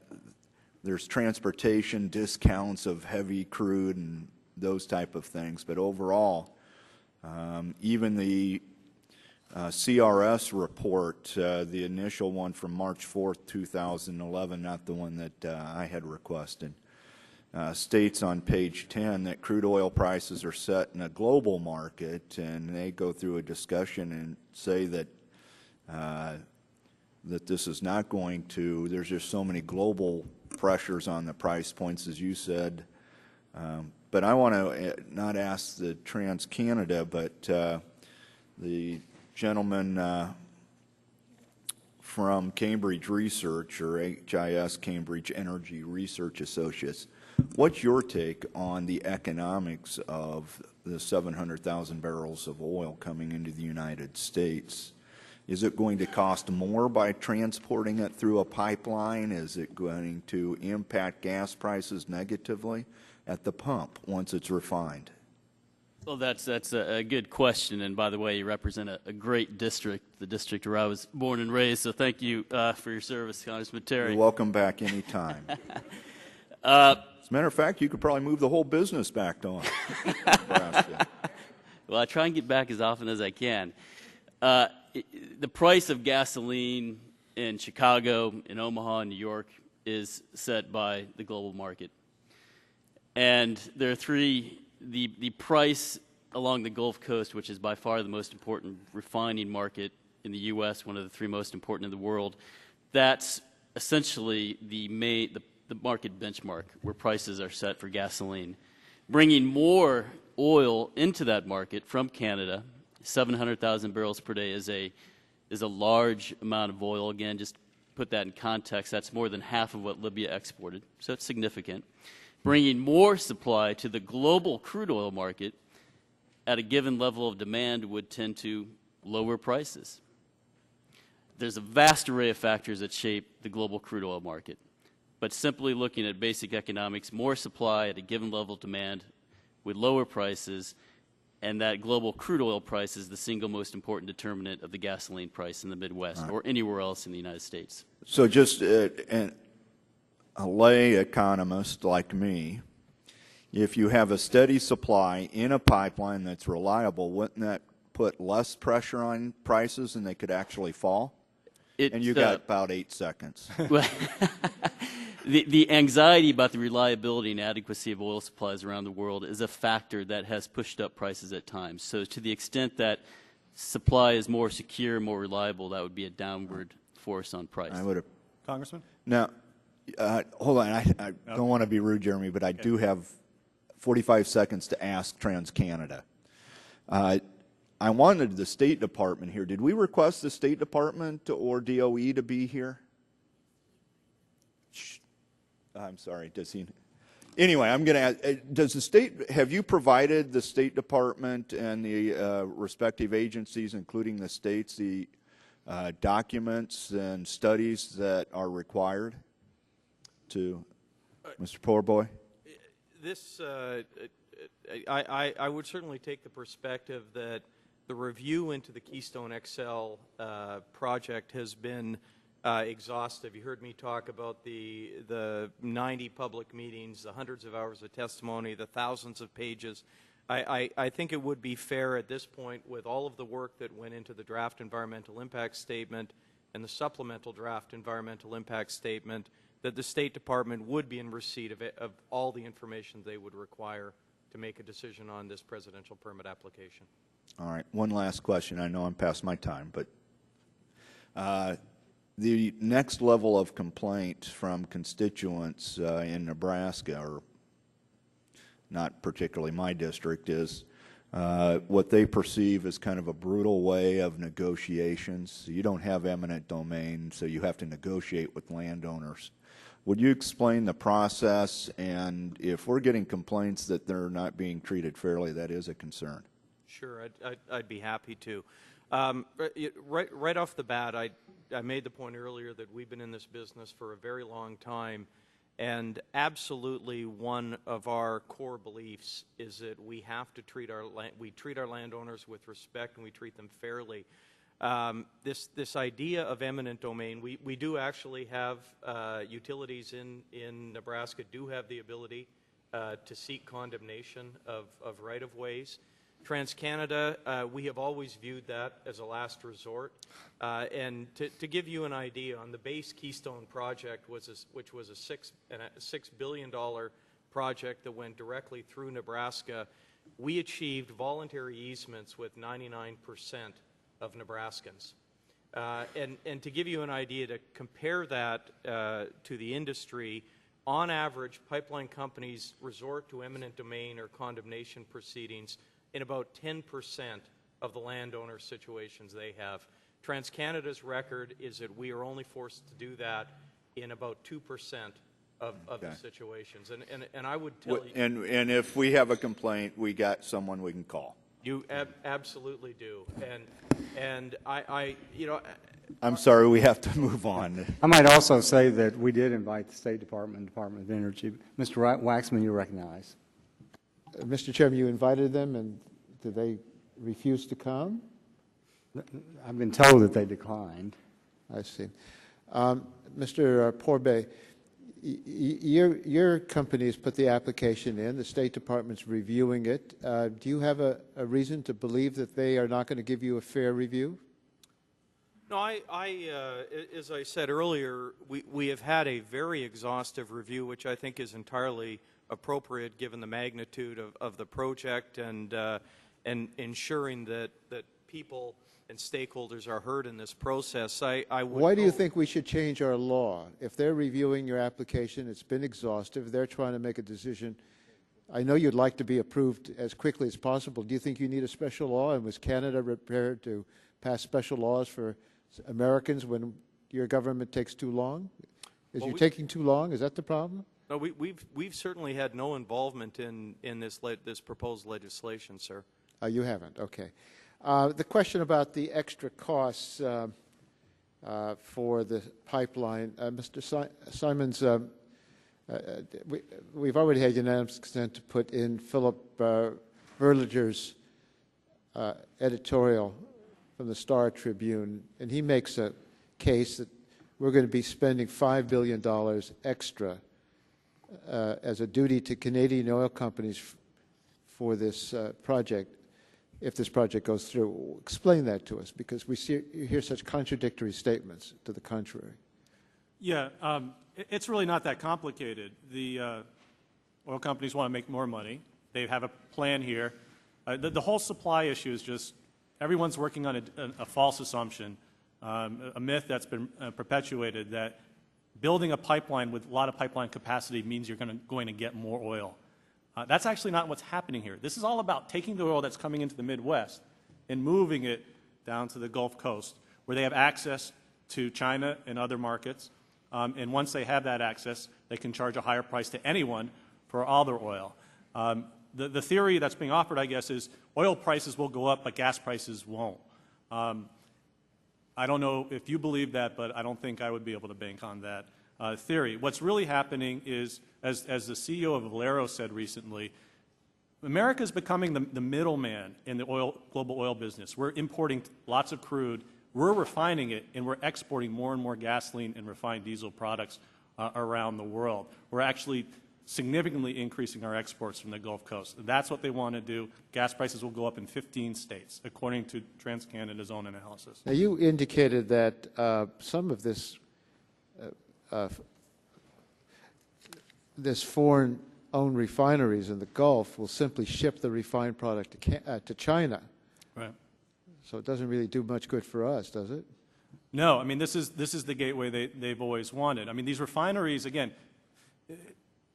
there's transportation discounts of heavy crude and those type of things, but overall, even the CRS report, the initial one from March 4th, 2011, not the one that I had requested, states on page 10 that crude oil prices are set in a global market, and they go through a discussion and say that that this is not going to, there's just so many global pressures on the price points, as you said. But I want to not ask the TransCanada, but the gentleman from Cambridge Research, or HIS, Cambridge Energy Research Associates, what's your take on the economics of the 700,000 barrels of oil coming into the United States? Is it going to cost more by transporting it through a pipeline? Is it going to impact gas prices negatively at the pump once it's refined? Well, that's a good question. And by the way, you represent a great district, the district where I was born and raised. So thank you for your service, Congressman Terry. You're welcome back anytime. As a matter of fact, you could probably move the whole business back on. Nebraska. Well, I try and get back as often as I can. The price of gasoline in Chicago, in Omaha, and New York is set by the global market. And there are three, the price along the Gulf Coast, which is by far the most important refining market in the U.S., one of the three most important in the world, that's essentially the market benchmark where prices are set for gasoline. Bringing more oil into that market from Canada, 700,000 barrels per day is a large amount of oil. Again, just put that in context, that's more than half of what Libya exported, so it's significant. Bringing more supply to the global crude oil market at a given level of demand would tend to lower prices. There's a vast array of factors that shape the global crude oil market, but simply looking at basic economics, more supply at a given level of demand would lower prices, and that global crude oil price is the single most important determinant of the gasoline price in the Midwest or anywhere else in the United States. So just a lay economist like me, if you have a steady supply in a pipeline that's reliable, wouldn't that put less pressure on prices and they could actually fall? And you got about 8 seconds. The anxiety about the reliability and adequacy of oil supplies around the world is a factor that has pushed up prices at times. So to the extent that supply is more secure, more reliable, that would be a downward force on price. I would have. Congressman? Now, hold on. I don't want to be rude, Jeremy, but I do have 45 seconds to ask TransCanada. I wanted the State Department here. Did we request the State Department or DOE to be here? I'm sorry, does he? Anyway, I'm going to ask, have you provided the State Department and the respective agencies, including the states, the documents and studies that are required to Mr. Poorboy? This, I would certainly take the perspective that the review into the Keystone XL project has been exhaustive. You heard me talk about the 90 public meetings, the hundreds of hours of testimony, the thousands of pages. I think it would be fair at this point, with all of the work that went into the draft environmental impact statement and the supplemental draft environmental impact statement, that the State Department would be in receipt of all the information they would require to make a decision on this presidential permit application. All right, one last question. I know I'm past my time, but the next level of complaint from constituents in Nebraska, or not particularly my district, is what they perceive as kind of a brutal way of negotiations. You don't have eminent domain, so you have to negotiate with landowners. Would you explain the process, and if we're getting complaints that they're not being treated fairly, that is a concern? Sure, I'd be happy to. Right off the bat, I made the point earlier that we've been in this business for a very long time, and absolutely one of our core beliefs is that we have to treat our landowners with respect, and we treat them fairly. This idea of eminent domain, we do actually have utilities in Nebraska do have the ability to seek condemnation of right-of-ways. TransCanada, we have always viewed that as a last resort. And to give you an idea, on the base Keystone project, which was a $6 billion project that went directly through Nebraska, we achieved voluntary easements with 99% of Nebraskans. And to give you an idea, to compare that to the industry, on average, pipeline companies resort to eminent domain or condemnation proceedings in about 10% of the landowner situations they have. TransCanada's record is that we are only forced to do that in about 2% of the situations. And I would tell you... And if we have a complaint, we got someone we can call. You absolutely do. And I'm sorry, we have to move on. I might also say that we did invite the State Department and Department of Energy. Mr. Waxman, you recognize. Mr. Chairman, you invited them, and Did they refuse to come? I've been told that they declined. I see. Mr. Porbay, your company has put the application in. The State Department's reviewing it. Do you have a reason to believe that they are not going to give you a fair review? No, as I said earlier, we have had a very exhaustive review, which I think is entirely appropriate given the magnitude of the project and ensuring that people and stakeholders are heard in this process. Why do you think we should change our law? If they're reviewing your application, it's been exhaustive, they're trying to make a decision. I know you'd like to be approved as quickly as possible. Do you think you need a special law? And was Canada prepared to pass special laws for Americans when your government takes too long? Taking too long? Is that the problem? No, we've certainly had no involvement in this proposed legislation, sir. You haven't. Okay. The question about the extra costs for the pipeline, Mr. Simons, we've already had unanimous consent to put in Philip Berlinger's editorial from the Star Tribune, and he makes a case that we're going to be spending $5 billion extra as a duty to Canadian oil companies for this project, if this project goes through. Explain that to us, because we hear such contradictory statements to the contrary. Yeah, it's really not that complicated. The oil companies want to make more money. They have a plan here. The whole supply issue is just everyone's working on a false assumption, a myth that's been perpetuated that building a pipeline with a lot of pipeline capacity means you're going to get more oil. That's actually not what's happening here. This is all about taking the oil that's coming into the Midwest and moving it down to the Gulf Coast, where they have access to China and other markets. And once they have that access, they can charge a higher price to anyone for all their oil. The theory that's being offered, I guess, is oil prices will go up, but gas prices won't. I don't know if you believe that, but I don't think I would be able to bank on that theory. What's really happening is, as the CEO of Valero said recently, America is becoming the middleman in the global oil business. We're importing lots of crude, we're refining it, and we're exporting more and more gasoline and refined diesel products around the world. We're actually significantly increasing our exports from the Gulf Coast. That's what they want to do. Gas prices will go up in 15 states, according to TransCanada's own analysis. Now, you indicated that some of this foreign-owned refineries in the Gulf will simply ship the refined product to China. Right. So it doesn't really do much good for us, does it? No, I mean, this is the gateway they've always wanted. I mean, these refineries, again,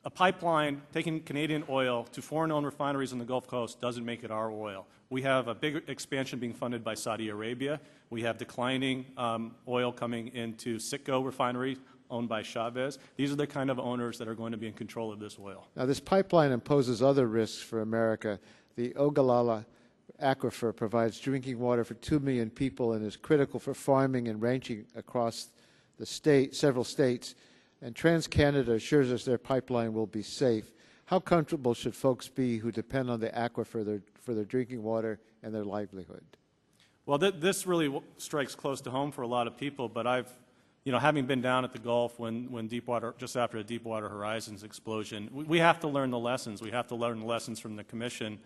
a pipeline taking Canadian oil to foreign-owned refineries in the Gulf Coast doesn't make it our oil. We have a big expansion being funded by Saudi Arabia. We have declining oil coming into Citgo refinery owned by Chavez. These are the kind of owners that are going to be in control of this oil. Now, this pipeline imposes other risks for America. The Ogallala aquifer provides drinking water for 2 million people and is critical for farming and ranching across the several states. And TransCanada assures us their pipeline will be safe. How comfortable should folks be who depend on the aquifer for their drinking water and their livelihood? Well, this really strikes close to home for a lot of people, but having been down at the Gulf when Deepwater, just after the Deepwater Horizons explosion, we have to learn the lessons. We have to learn the lessons from the Commission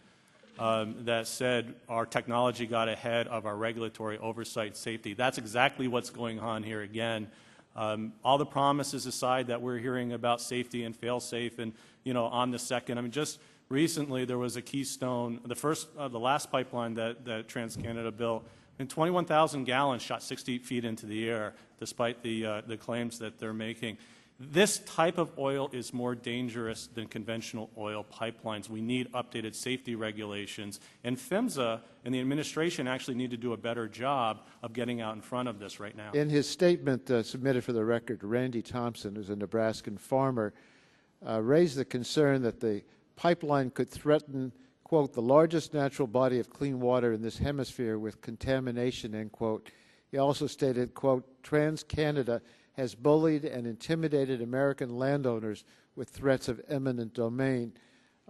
that said our technology got ahead of our regulatory oversight safety. That's exactly what's going on here again. All the promises aside that we're hearing about safety and fail-safe and, on the second, I mean, just recently there was a Keystone, the last pipeline that TransCanada built, and 21,000 gallons shot 60 feet into the air, despite the claims that they're making. This type of oil is more dangerous than conventional oil pipelines. We need updated safety regulations, and PHMSA and the administration actually need to do a better job of getting out in front of this right now. In his statement submitted for the record, Randy Thompson, who's a Nebraskan farmer, raised the concern that the pipeline could threaten, quote, the largest natural body of clean water in this hemisphere with contamination, end quote. He also stated, quote, TransCanada has bullied and intimidated American landowners with threats of eminent domain.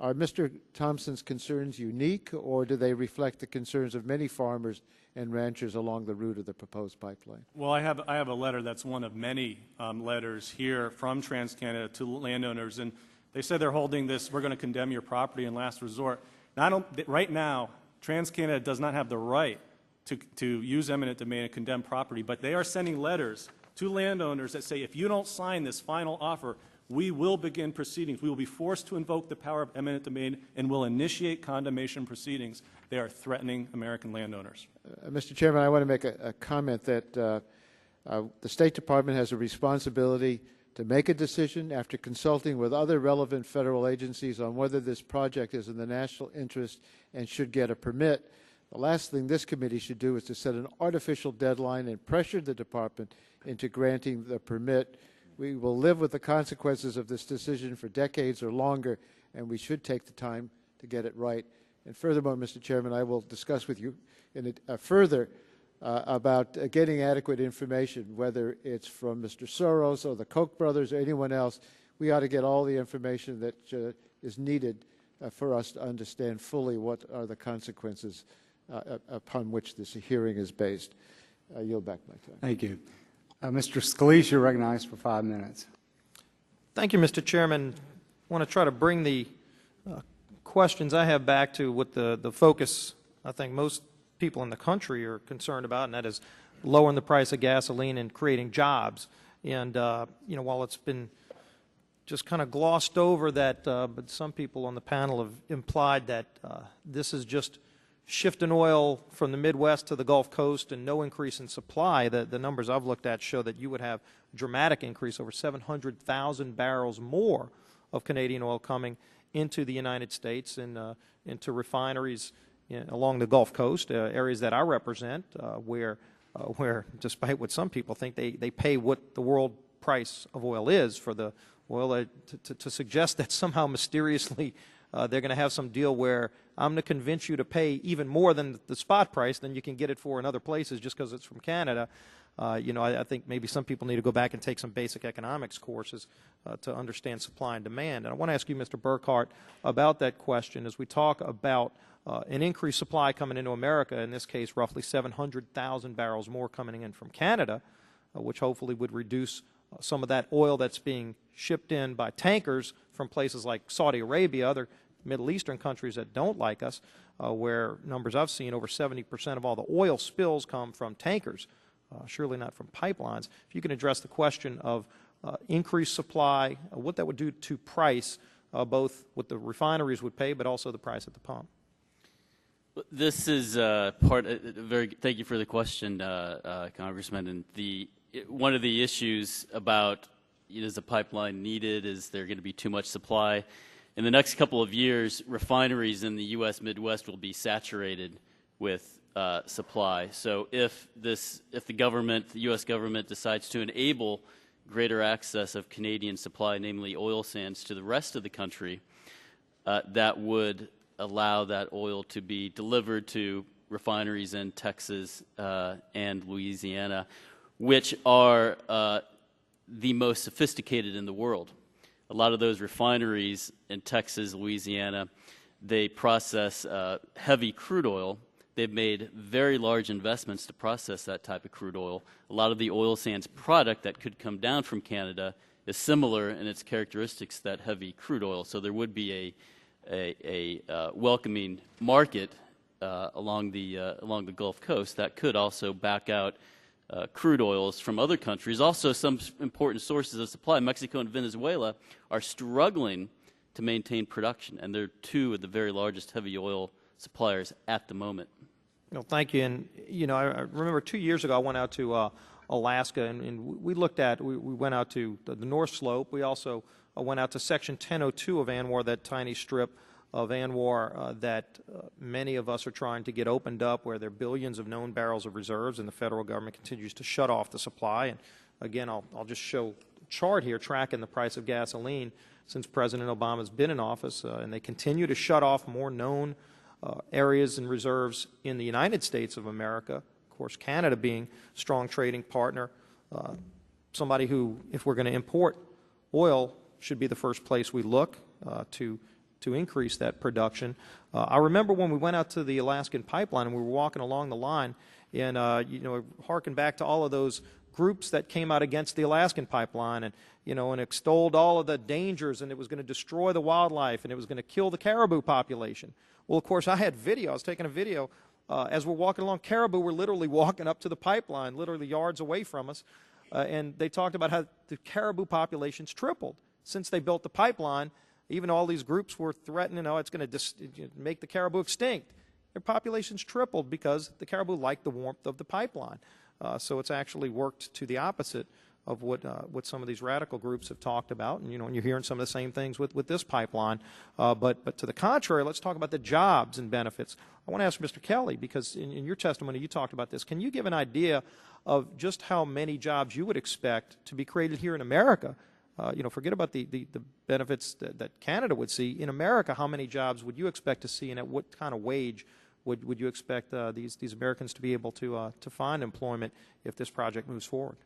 Are Mr. Thompson's concerns unique, or do they reflect the concerns of many farmers and ranchers along the route of the proposed pipeline? Well, I have a letter that's one of many letters here from TransCanada to landowners, and they said they're holding this, we're going to condemn your property in last resort. Now, right now, TransCanada does not have the right to use eminent domain and condemn property, but they are sending letters to landowners that say, if you don't sign this final offer, we will begin proceedings. We will be forced to invoke the power of eminent domain and will initiate condemnation proceedings. They are threatening American landowners. Mr. Chairman, I want to make a comment that the State Department has a responsibility to make a decision after consulting with other relevant federal agencies on whether this project is in the national interest and should get a permit. The last thing this committee should do is to set an artificial deadline and pressure the department into granting the permit. We will live with the consequences of this decision for decades or longer, and we should take the time to get it right. And furthermore, Mr. Chairman, I will discuss with you further about getting adequate information, whether it's from Mr. Soros or the Koch brothers or anyone else. We ought to get all the information that is needed for us to understand fully what are the consequences upon which this hearing is based. I yield back my time. Thank you. Mr. Scalise, you're recognized for 5 minutes. Thank you, Mr. Chairman. I want to try to bring the questions I have back to what the focus I think most people in the country are concerned about, and that is lowering the price of gasoline and creating jobs. And, you know, while it's been just kind of glossed over that, but some people on the panel have implied that this is just shifting oil from the Midwest to the Gulf Coast and no increase in supply. The numbers I've looked at show that you would have a dramatic increase, over 700,000 barrels more of Canadian oil coming into the United States and into refineries along the Gulf Coast, areas that I represent, where despite what some people think, they pay what the world price of oil is for the oil. To suggest that somehow mysteriously they're going to have some deal where I'm going to convince you to pay even more than the spot price than you can get it for in other places just because it's from Canada. You know, I think maybe some people need to go back and take some basic economics courses to understand supply and demand. And I want to ask you, Mr. Burkhart, about that question as we talk about an increased supply coming into America, in this case roughly 700,000 barrels more coming in from Canada, which hopefully would reduce some of that oil that's being shipped in by tankers from places like Saudi Arabia, other Middle Eastern countries that don't like us, where numbers I've seen, over 70% of all the oil spills come from tankers, surely not from pipelines. If you can address the question of increased supply, what that would do to price, both what the refineries would pay, but also the price at the pump. This is thank you for the question, Congressman. And one of the issues about is the pipeline needed? Is there going to be too much supply? In the next couple of years, refineries in the U.S. Midwest will be saturated with supply. So if the U.S. government decides to enable greater access of Canadian supply, namely oil sands, to the rest of the country, that would allow that oil to be delivered to refineries in Texas and Louisiana, which are the most sophisticated in the world. A lot of those refineries in Texas, Louisiana, they process heavy crude oil. They've made very large investments to process that type of crude oil. A lot of the oil sands product that could come down from Canada is similar in its characteristics to that heavy crude oil. So there would be a welcoming market along the Gulf Coast that could also back out crude oils from other countries. Also, some important sources of supply, Mexico and Venezuela, are struggling to maintain production, and they're two of the very largest heavy oil suppliers at the moment. Thank you. And I remember 2 years ago I went out to Alaska, and we looked at, we went out to the North Slope. We also went out to Section 1002 of ANWR, that tiny strip of ANWR that many of us are trying to get opened up, where there are billions of known barrels of reserves, and the federal government continues to shut off the supply. And again, I'll just show a chart here tracking the price of gasoline since President Obama's been in office, and they continue to shut off more known areas and reserves in the United States of America. Of course, Canada being a strong trading partner, somebody who, if we're going to import oil, should be the first place we look to to increase that production. I remember when we went out to the Alaskan pipeline and we were walking along the line, and harken back to all of those groups that came out against the Alaskan pipeline, and and extolled all of the dangers, and it was going to destroy the wildlife, and it was going to kill the caribou population. Well, of course, I had video. I was taking a video as we're walking along. Caribou were literally walking up to the pipeline, literally yards away from us, and they talked about how the caribou population's tripled since they built the pipeline. Even all these groups were threatening, it's going to make the caribou extinct. Their population's tripled because the caribou like the warmth of the pipeline. So it's actually worked to the opposite of what some of these radical groups have talked about, and and you're hearing some of the same things with this pipeline. But to the contrary, let's talk about the jobs and benefits. I want to ask Mr. Kelly, because in your testimony you talked about this. Can you give an idea of just how many jobs you would expect to be created here in America? Forget about the benefits that Canada would see. In America, how many jobs would you expect to see, and at what kind of wage would you expect these Americans to be able to find employment if this project moves forward?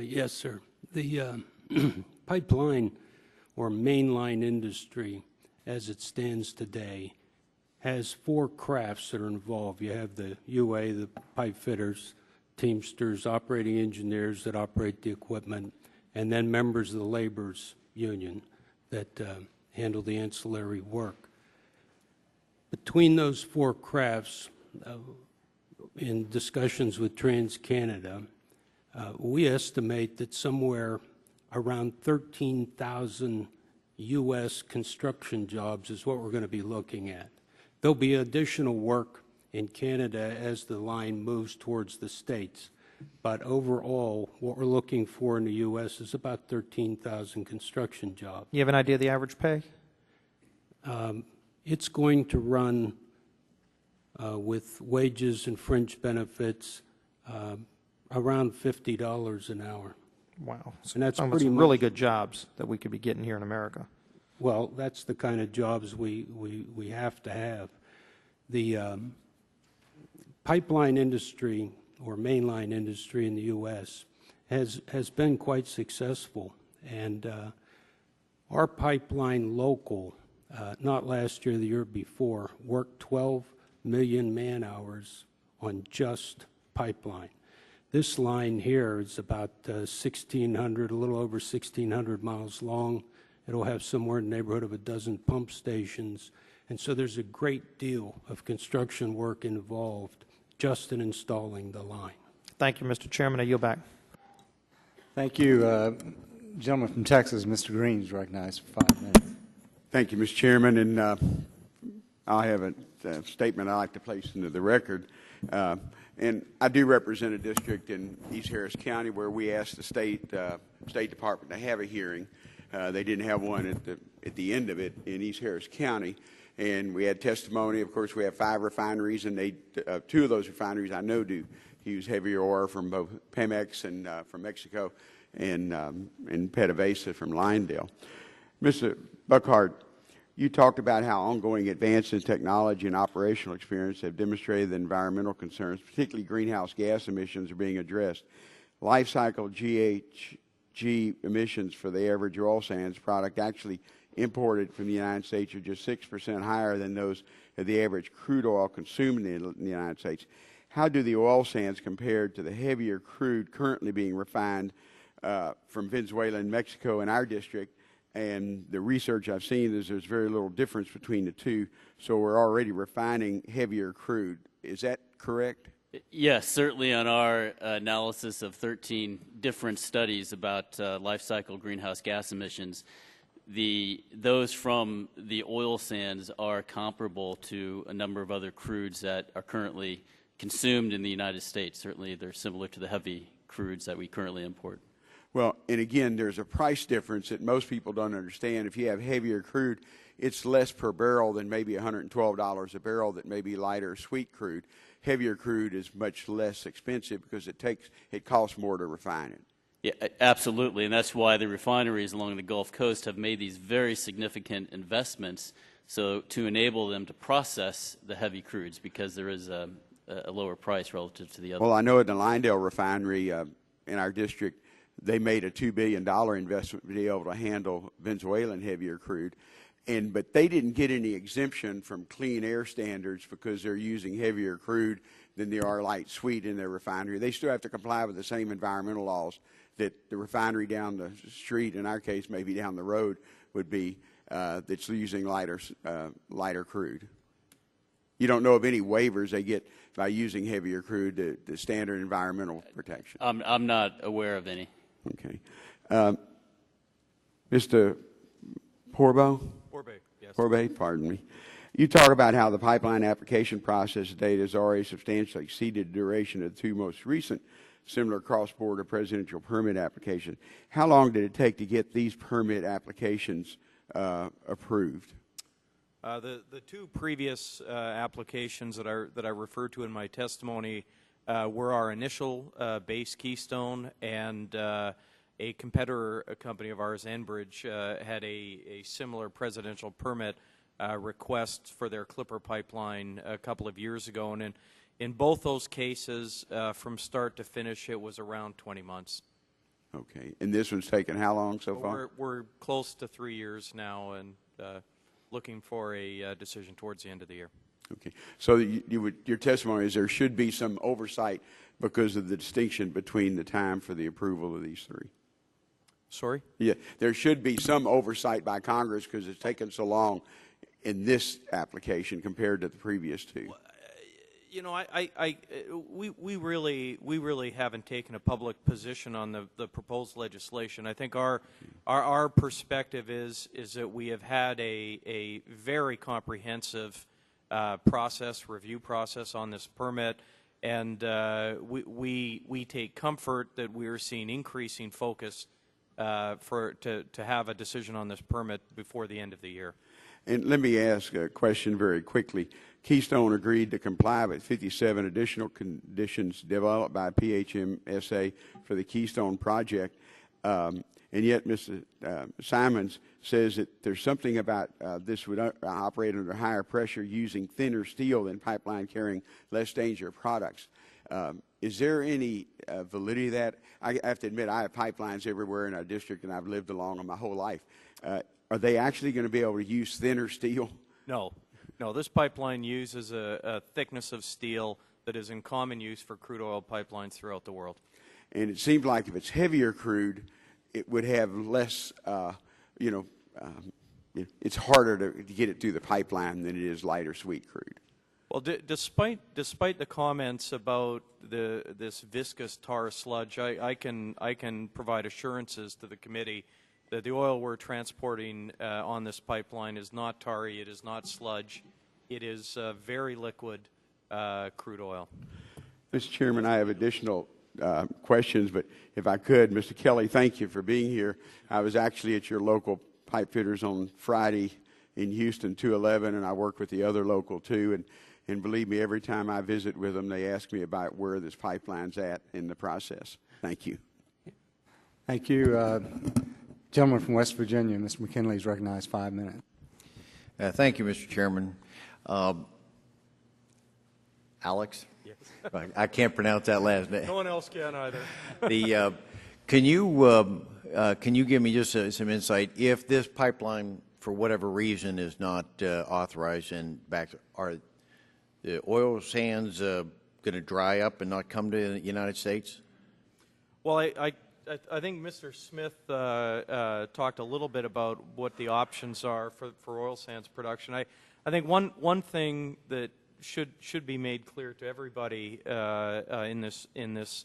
Yes, sir. The pipeline or mainline industry, as it stands today, has 4 crafts that are involved. You have the UA, the pipe fitters, teamsters, operating engineers that operate the equipment, and then members of the labor's union that handle the ancillary work. Between those 4 crafts, in discussions with TransCanada, we estimate that somewhere around 13,000 U.S. construction jobs is what we're going to be looking at. There'll be additional work in Canada as the line moves towards the States. But overall, what we're looking for in the U.S. is about 13,000 construction jobs. You have an idea of the average pay? It's going to run with wages and fringe benefits around $50 an hour. Wow. And that's some pretty really good jobs that we could be getting here in America. Well, that's the kind of jobs we have to have. The pipeline industry or mainline industry in the U.S. has been quite successful. And our pipeline local, not last year, the year before, worked 12 million man-hours on just pipeline. This line here is about 1,600, a little over 1,600 miles long. It'll have somewhere in the neighborhood of a dozen pump stations. And so there's a great deal of construction work involved just in installing the line. Thank you, Mr. Chairman. I yield back. Thank you. Gentleman from Texas, Mr. Green, is recognized for 5 minutes. Thank you, Mr. Chairman. And I have a statement I'd like to place into the record. And I do represent a district in East Harris County where we asked the State Department to have a hearing. They didn't have one at the end of it in East Harris County. And we had testimony. Of course, we have 5 refineries, and 2 of those refineries I know do use heavier ore from both Pemex and from Mexico, and PDVSA from Lyondale. Mr. Buckhart, you talked about how ongoing advances in technology and operational experience have demonstrated that environmental concerns, particularly greenhouse gas emissions, are being addressed. Life cycle GHG emissions for the average oil sands product actually imported from the United States are just 6% higher than those of the average crude oil consumed in the United States. How do the oil sands compare to the heavier crude currently being refined from Venezuela and Mexico in our district? And the research I've seen is there's very little difference between the two, so we're already refining heavier crude. Is that correct? Yes, certainly on our analysis of 13 different studies about life cycle greenhouse gas emissions, those from the oil sands are comparable to a number of other crudes that are currently consumed in the United States. Certainly they're similar to the heavy crudes that we currently import. Well, and again, there's a price difference that most people don't understand. If you have heavier crude, it's less per barrel than maybe $112 a barrel that may be lighter sweet crude. Heavier crude is much less expensive because it costs more to refine it. Yeah, absolutely, and that's why the refineries along the Gulf Coast have made these very significant investments to enable them to process the heavy crudes, because there is a lower price relative to the other. Well, I know at the Lyondale refinery in our district, they made a $2 billion investment to be able to handle Venezuelan heavier crude. But they didn't get any exemption from clean air standards because they're using heavier crude than they are light sweet in their refinery. They still have to comply with the same environmental laws that the refinery down the street, in our case maybe down the road, would be that's using lighter crude. You don't know of any waivers they get by using heavier crude, the standard environmental protection? I'm not aware of any. Okay. Mr. Porbo? Corbett, yes. Corbett, pardon me. You talk about how the pipeline application process date has already substantially exceeded the duration of the two most recent similar cross-border presidential permit applications. How long did it take to get these permit applications approved? The two previous applications that I referred to in my testimony were our initial base Keystone, and a competitor company of ours, Enbridge, had a similar presidential permit request for their Clipper pipeline a couple of years ago. And in both those cases, from start to finish, it was around 20 months. Okay. And this one's taken how long so far? We're close to 3 years now, and looking for a decision towards the end of the year. Okay. So your testimony is there should be some oversight because of the distinction between the time for the approval of these three. Sorry? Yeah, there should be some oversight by Congress because it's taken so long in this application compared to the previous two. You know, we really haven't taken a public position on the proposed legislation. I think our perspective is that we have had a very comprehensive review process on this permit, and we take comfort that we are seeing increasing focus to have a decision on this permit before the end of the year. And let me ask a question very quickly. Keystone agreed to comply with 57 additional conditions developed by PHMSA for the Keystone project, and yet Mr. Simons says that there's something about this would operate under higher pressure using thinner steel than pipeline carrying less danger products. Is there any validity to that? I have to admit, I have pipelines everywhere in our district, and I've lived along them my whole life. Are they actually going to be able to use thinner steel? No. This pipeline uses a thickness of steel that is in common use for crude oil pipelines throughout the world. And it seems like if it's heavier crude, it would have less, it's harder to get it through the pipeline than it is lighter sweet crude. Well, despite the comments about this viscous tar sludge, I can provide assurances to the committee that the oil we're transporting on this pipeline is not tarry, it is not sludge, it is very liquid crude oil. Mr. Chairman, I have additional questions, but if I could, Mr. Kelly, thank you for being here. I was actually at your local pipe fitters on Friday in Houston, 211, and I work with the other local too, and believe me, every time I visit with them, they ask me about where this pipeline's at in the process. Thank you. Thank you. Gentleman from West Virginia, Mr. McKinley, is recognized 5 minutes. Thank you, Mr. Chairman. Alex? Yes. I can't pronounce that last name. No one else can either. Can you give me just some insight? If this pipeline, for whatever reason, is not authorized and back, are the oil sands going to dry up and not come to the United States? Well, I think Mr. Smith talked a little bit about what the options are for oil sands production. I think one thing that should be made clear to everybody in this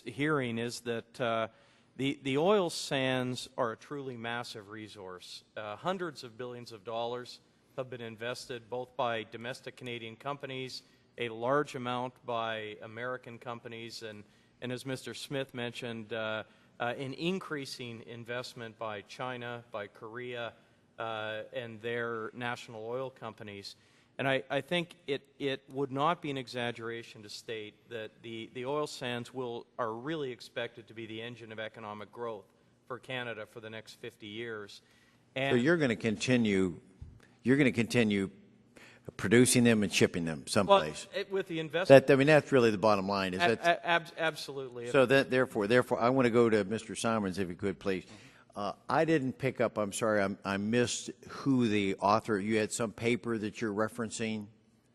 hearing is that the oil sands are a truly massive resource. Hundreds of billions of dollars have been invested both by domestic Canadian companies, a large amount by American companies, and as Mr. Smith mentioned, an increasing investment by China, by Korea, and their national oil companies. And I think it would not be an exaggeration to state that the oil sands are really expected to be the engine of economic growth for Canada for the next 50 years. And so you're going to continue producing them and shipping them someplace. Well, with the investment, that's really the bottom line. Is absolutely. So therefore, I want to go to Mr. Simons, if you could, please. I didn't pick up, I'm sorry, I missed who the author, you had some paper that you're referencing,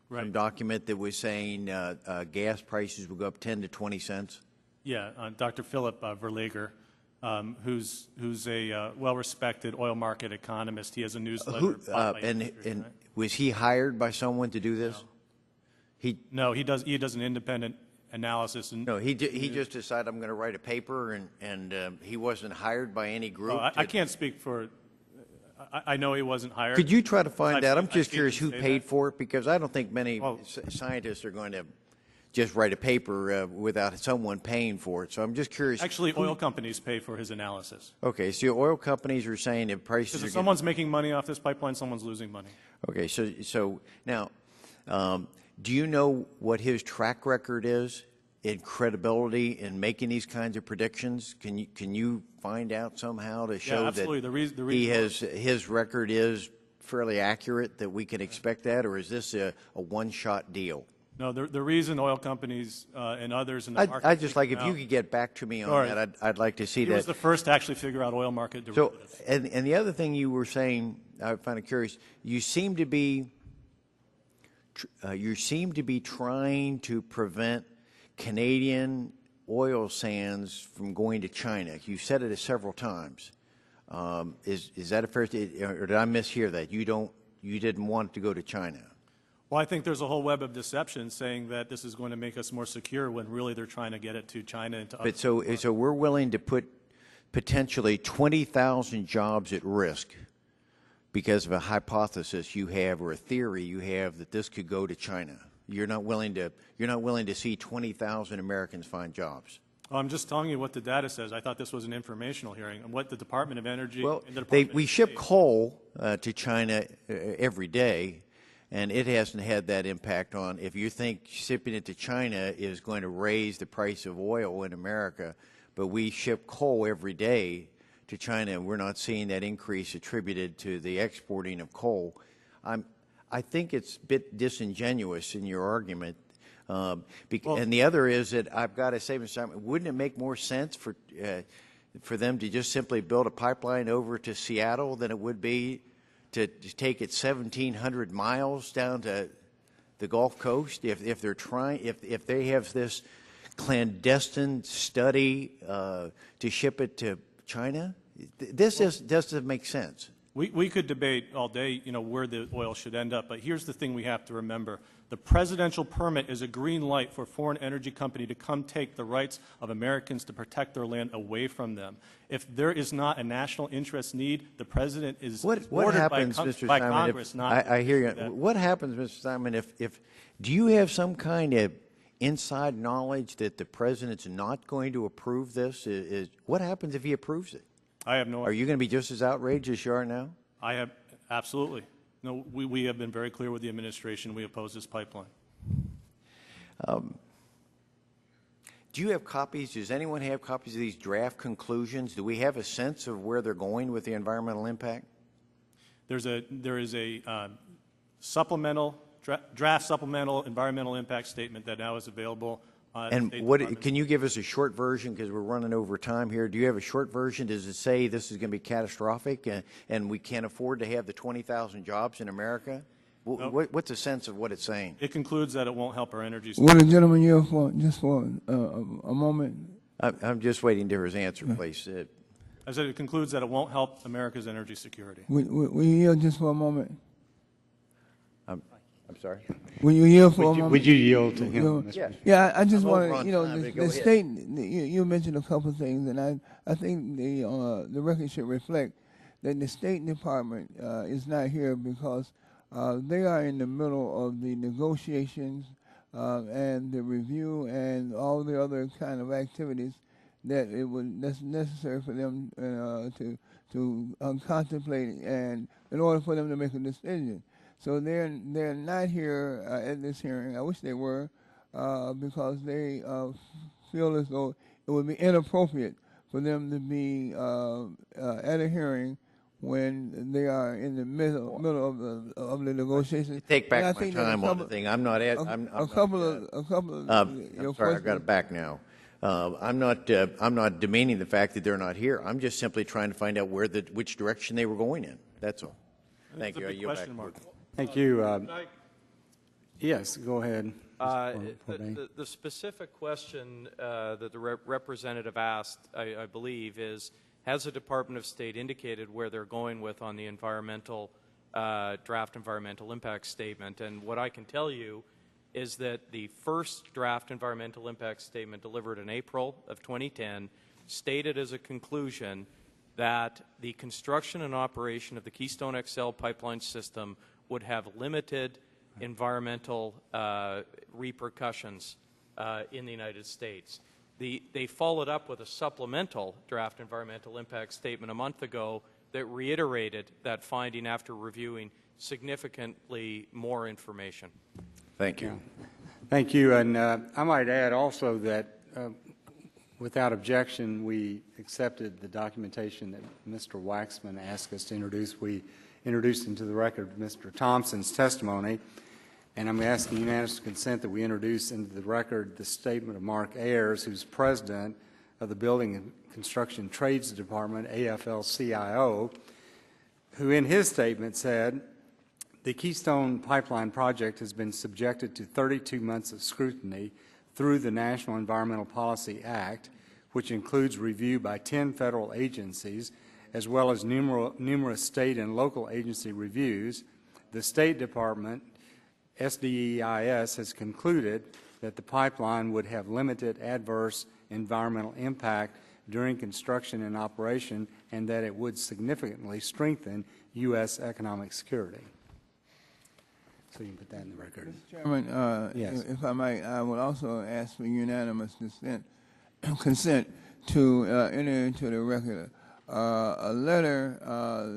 Right. some document that was saying gas prices will go up 10 to 20 cents? Yeah, Dr. Philip Verlager, who's a well-respected oil market economist. He has a newsletter. And was he hired by someone to do this? No, he does an independent analysis. And No, he just decided I'm going to write a paper, and he wasn't hired by any group. I can't speak for. I know he wasn't hired. Could you try to find out? I'm I've just seen curious him who say paid that. for it, because I don't think many scientists are going to just write a paper without someone paying for it. So I'm just curious. Actually, oil companies pay for his analysis. Okay, so oil companies are saying if prices Because are if someone's making money off this pipeline, someone's losing money. Okay, so now, do you know what his track record is in credibility in making these kinds of predictions? Can you find out somehow to show absolutely. that his record is fairly accurate, that we can expect that, or is this a one-shot deal? No, the reason oil companies and others in the market. I'd just like, if you could get back to me on that, I'd like to see that. He was the first to actually figure out oil market derivatives. So, and the other thing you were saying, I find it curious, you seem to be trying to prevent Canadian oil sands from going to China. You said it several times. Is that a fair statement, or did I mishear that? You didn't want it to go to China? Well, I think there's a whole web of deception saying that this is going to make us more secure when really they're trying to get it to China and to other. But so we're willing to put potentially 20,000 jobs at risk because of a hypothesis you have or a theory you have that this could go to China. You're not willing to see 20,000 Americans find jobs. Well, I'm just telling you what the data says. I thought this was an informational hearing and what the Department of Energy. Well, and the Department we of ship State- coal to China every day, and it hasn't had that impact on. If you think shipping it to China is going to raise the price of oil in America, but we ship coal every day to China, and we're not seeing that increase attributed to the exporting of coal. I think it's a bit disingenuous in your argument. And the other is that I've got to say, Mr. Simon, wouldn't it make more sense for them to just simply build a pipeline over to Seattle than it would be to take it 1,700 miles down to the Gulf Coast? If they're trying, if they have this clandestine study to ship it to China, this doesn't make sense. We could debate all day, where the oil should end up, but here's the thing we have to remember. The presidential permit is a green light for a foreign energy company to come take the rights of Americans to protect their land away from them. If there is not a national interest need, the president is What ordered happens, by Mr. Simon, Congress not I hear you. that. What happens, Mr. Simon, if do you have some kind of inside knowledge that the president's not going to approve this? What happens if he approves it? I have no. Are you going to be just as outraged as you are now? I have absolutely. No, we have been very clear with the administration. We oppose this pipeline. Do you have copies? Does anyone have copies of these draft conclusions? Do we have a sense of where they're going with the environmental impact? There is a supplemental draft supplemental environmental impact statement that now is available. And can you give us a short version, because we're running over time here? Do you have a short version? Does it say this is going to be catastrophic and we can't afford to have the 20,000 jobs in America? Nope. What's the sense of what it's saying? It concludes that it won't help our energy. Will the gentleman yield for a moment? I'm just waiting to hear his answer, please. I said it concludes that it won't help America's energy security. Will you yield just for a moment? I'm sorry? Will you yield for a moment? Would you yield to him? Yeah, I just I'm want over on to, time, but go the ahead. state, you mentioned a couple of things, and I think the record should reflect that the State Department is not here because they are in the middle of the negotiations and the review and all the other kind of activities that's necessary for them to contemplate and in order for them to make a decision. So they're not here at this hearing. I wish they were, because they feel as though it would be inappropriate for them to be at a hearing when they are in the middle of the negotiations. Take back my time on the thing. I'm not at. A couple of I'm sorry, I've got it back now. I'm not demeaning the fact that they're not here. I'm just simply trying to find out which direction they were going in. That's all. Thank you. I yield back. Thank you. Yes, go ahead. The specific question that the representative asked, I believe, is, has the Department of State indicated where they're going with on the environmental draft environmental impact statement? And what I can tell you is that the first draft environmental impact statement delivered in April of 2010 stated as a conclusion that the construction and operation of the Keystone XL pipeline system would have limited environmental repercussions in the United States. They followed up with a supplemental draft environmental impact statement a month ago that reiterated that finding after reviewing significantly more information. Thank you. Thank you. And I might add also that without objection, we accepted the documentation that Mr. Waxman asked us to introduce. We introduced into the record Mr. Thompson's testimony, and I'm asking unanimous consent that we introduce into the record the statement of Mark Ayers, who's president of the Building and Construction Trades Department, AFL-CIO, who in his statement said, the Keystone Pipeline project has been subjected to 32 months of scrutiny through the National Environmental Policy Act, which includes review by 10 federal agencies, as well as numerous state and local agency reviews. The State Department, SDEIS, has concluded that the pipeline would have limited adverse environmental impact during construction and operation, and that it would significantly strengthen U.S. economic security. So you can put that in the record. Mr. Chairman, yes. if I might, I would also ask for unanimous consent to enter into the record a letter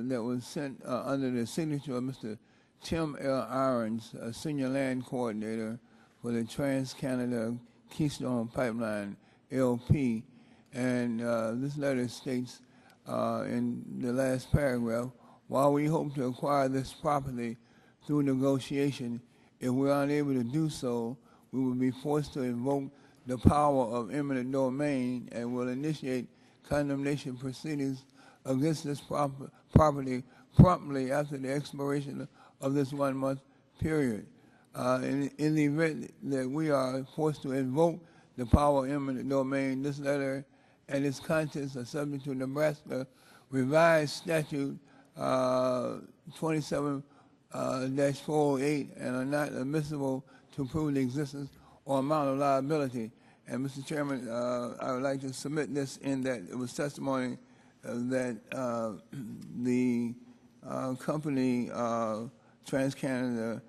that was sent under the signature of Mr. Tim L. Irons, Senior Land Coordinator for the Trans-Canada Keystone Pipeline, LP. And this letter states in the last paragraph, while we hope to acquire this property through negotiation, if we are unable to do so, we will be forced to invoke the power of eminent domain and will initiate condemnation proceedings against this property promptly after the expiration of this 1-month period. In the event that we are forced to invoke the power of eminent domain, this letter and its contents are subject to Nebraska revised statute 27-408 and are not admissible to prove the existence or amount of liability. And Mr. Chairman, I would like to submit this in that it was testimony that the company TransCanada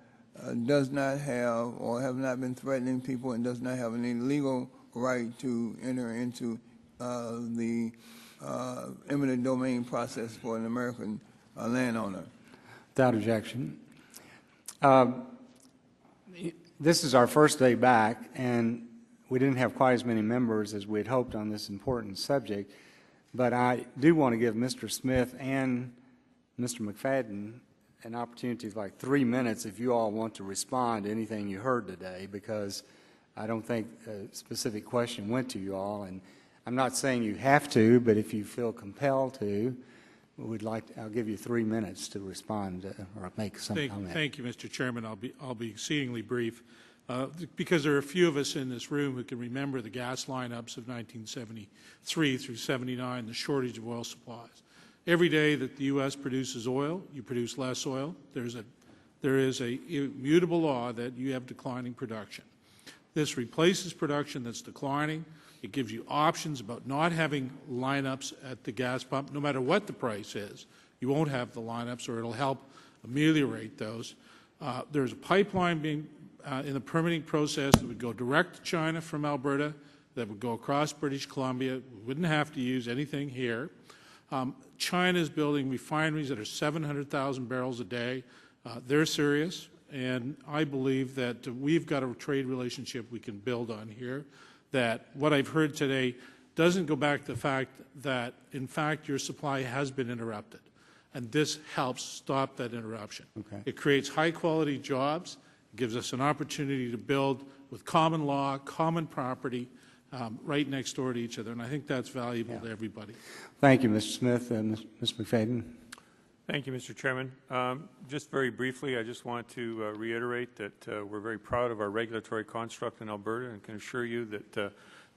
does not have or have not been threatening people and does not have any legal right to enter into the eminent domain process for an American landowner. Without objection. This is our first day back, and we didn't have quite as many members as we had hoped on this important subject, but I do want to give Mr. Smith and Mr. McFadden an opportunity of like 3 minutes if you all want to respond to anything you heard today, because I don't think a specific question went to you all, and I'm not saying you have to, but if you feel compelled to, I'll give you 3 minutes to respond or make some comment. Thank you, Mr. Chairman. I'll be exceedingly brief, because there are a few of us in this room who can remember the gas lineups of 1973 through 79, the shortage of oil supplies. Every day that the U.S. produces oil, you produce less oil. There is a immutable law that you have declining production. This replaces production that's declining. It gives you options about not having lineups at the gas pump. No matter what the price is, you won't have the lineups, or it'll help ameliorate those. There's a pipeline being in the permitting process that would go direct to China from Alberta, that would go across British Columbia. We wouldn't have to use anything here. China is building refineries that are 700,000 barrels a day. They're serious, and I believe that we've got a trade relationship we can build on here, that what I've heard today doesn't go back to the fact that, in fact, your supply has been interrupted, and this helps stop that interruption. Okay. It creates high-quality jobs, gives us an opportunity to build with common law, common property, right next door to each other, and I think that's valuable to everybody. Thank you, Mr. Smith. Ms. McFadden. Thank you, Mr. Chairman. Just very briefly, I just want to reiterate that we're very proud of our regulatory construct in Alberta and can assure you that the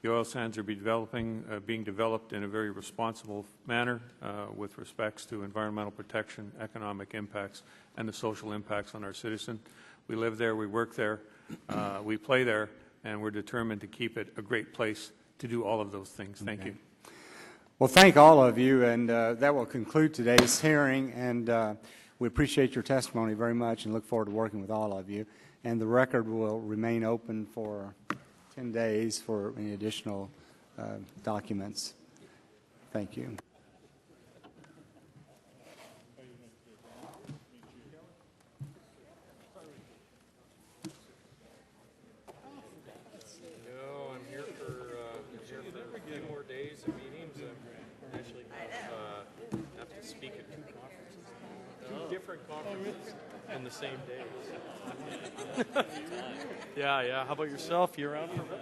oil sands are being developed in a very responsible manner with respects to environmental protection, economic impacts, and the social impacts on our citizens. We live there, we work there, we play there, and we're determined to keep it a great place to do all of those things. Thank you. Well, thank all of you, and that will conclude today's hearing, and we appreciate your testimony very much and look forward to working with all of you. And the record will remain open for 10 days for any additional documents. Thank you. Conferences in the same days. Yeah. How about yourself? You around for a bit?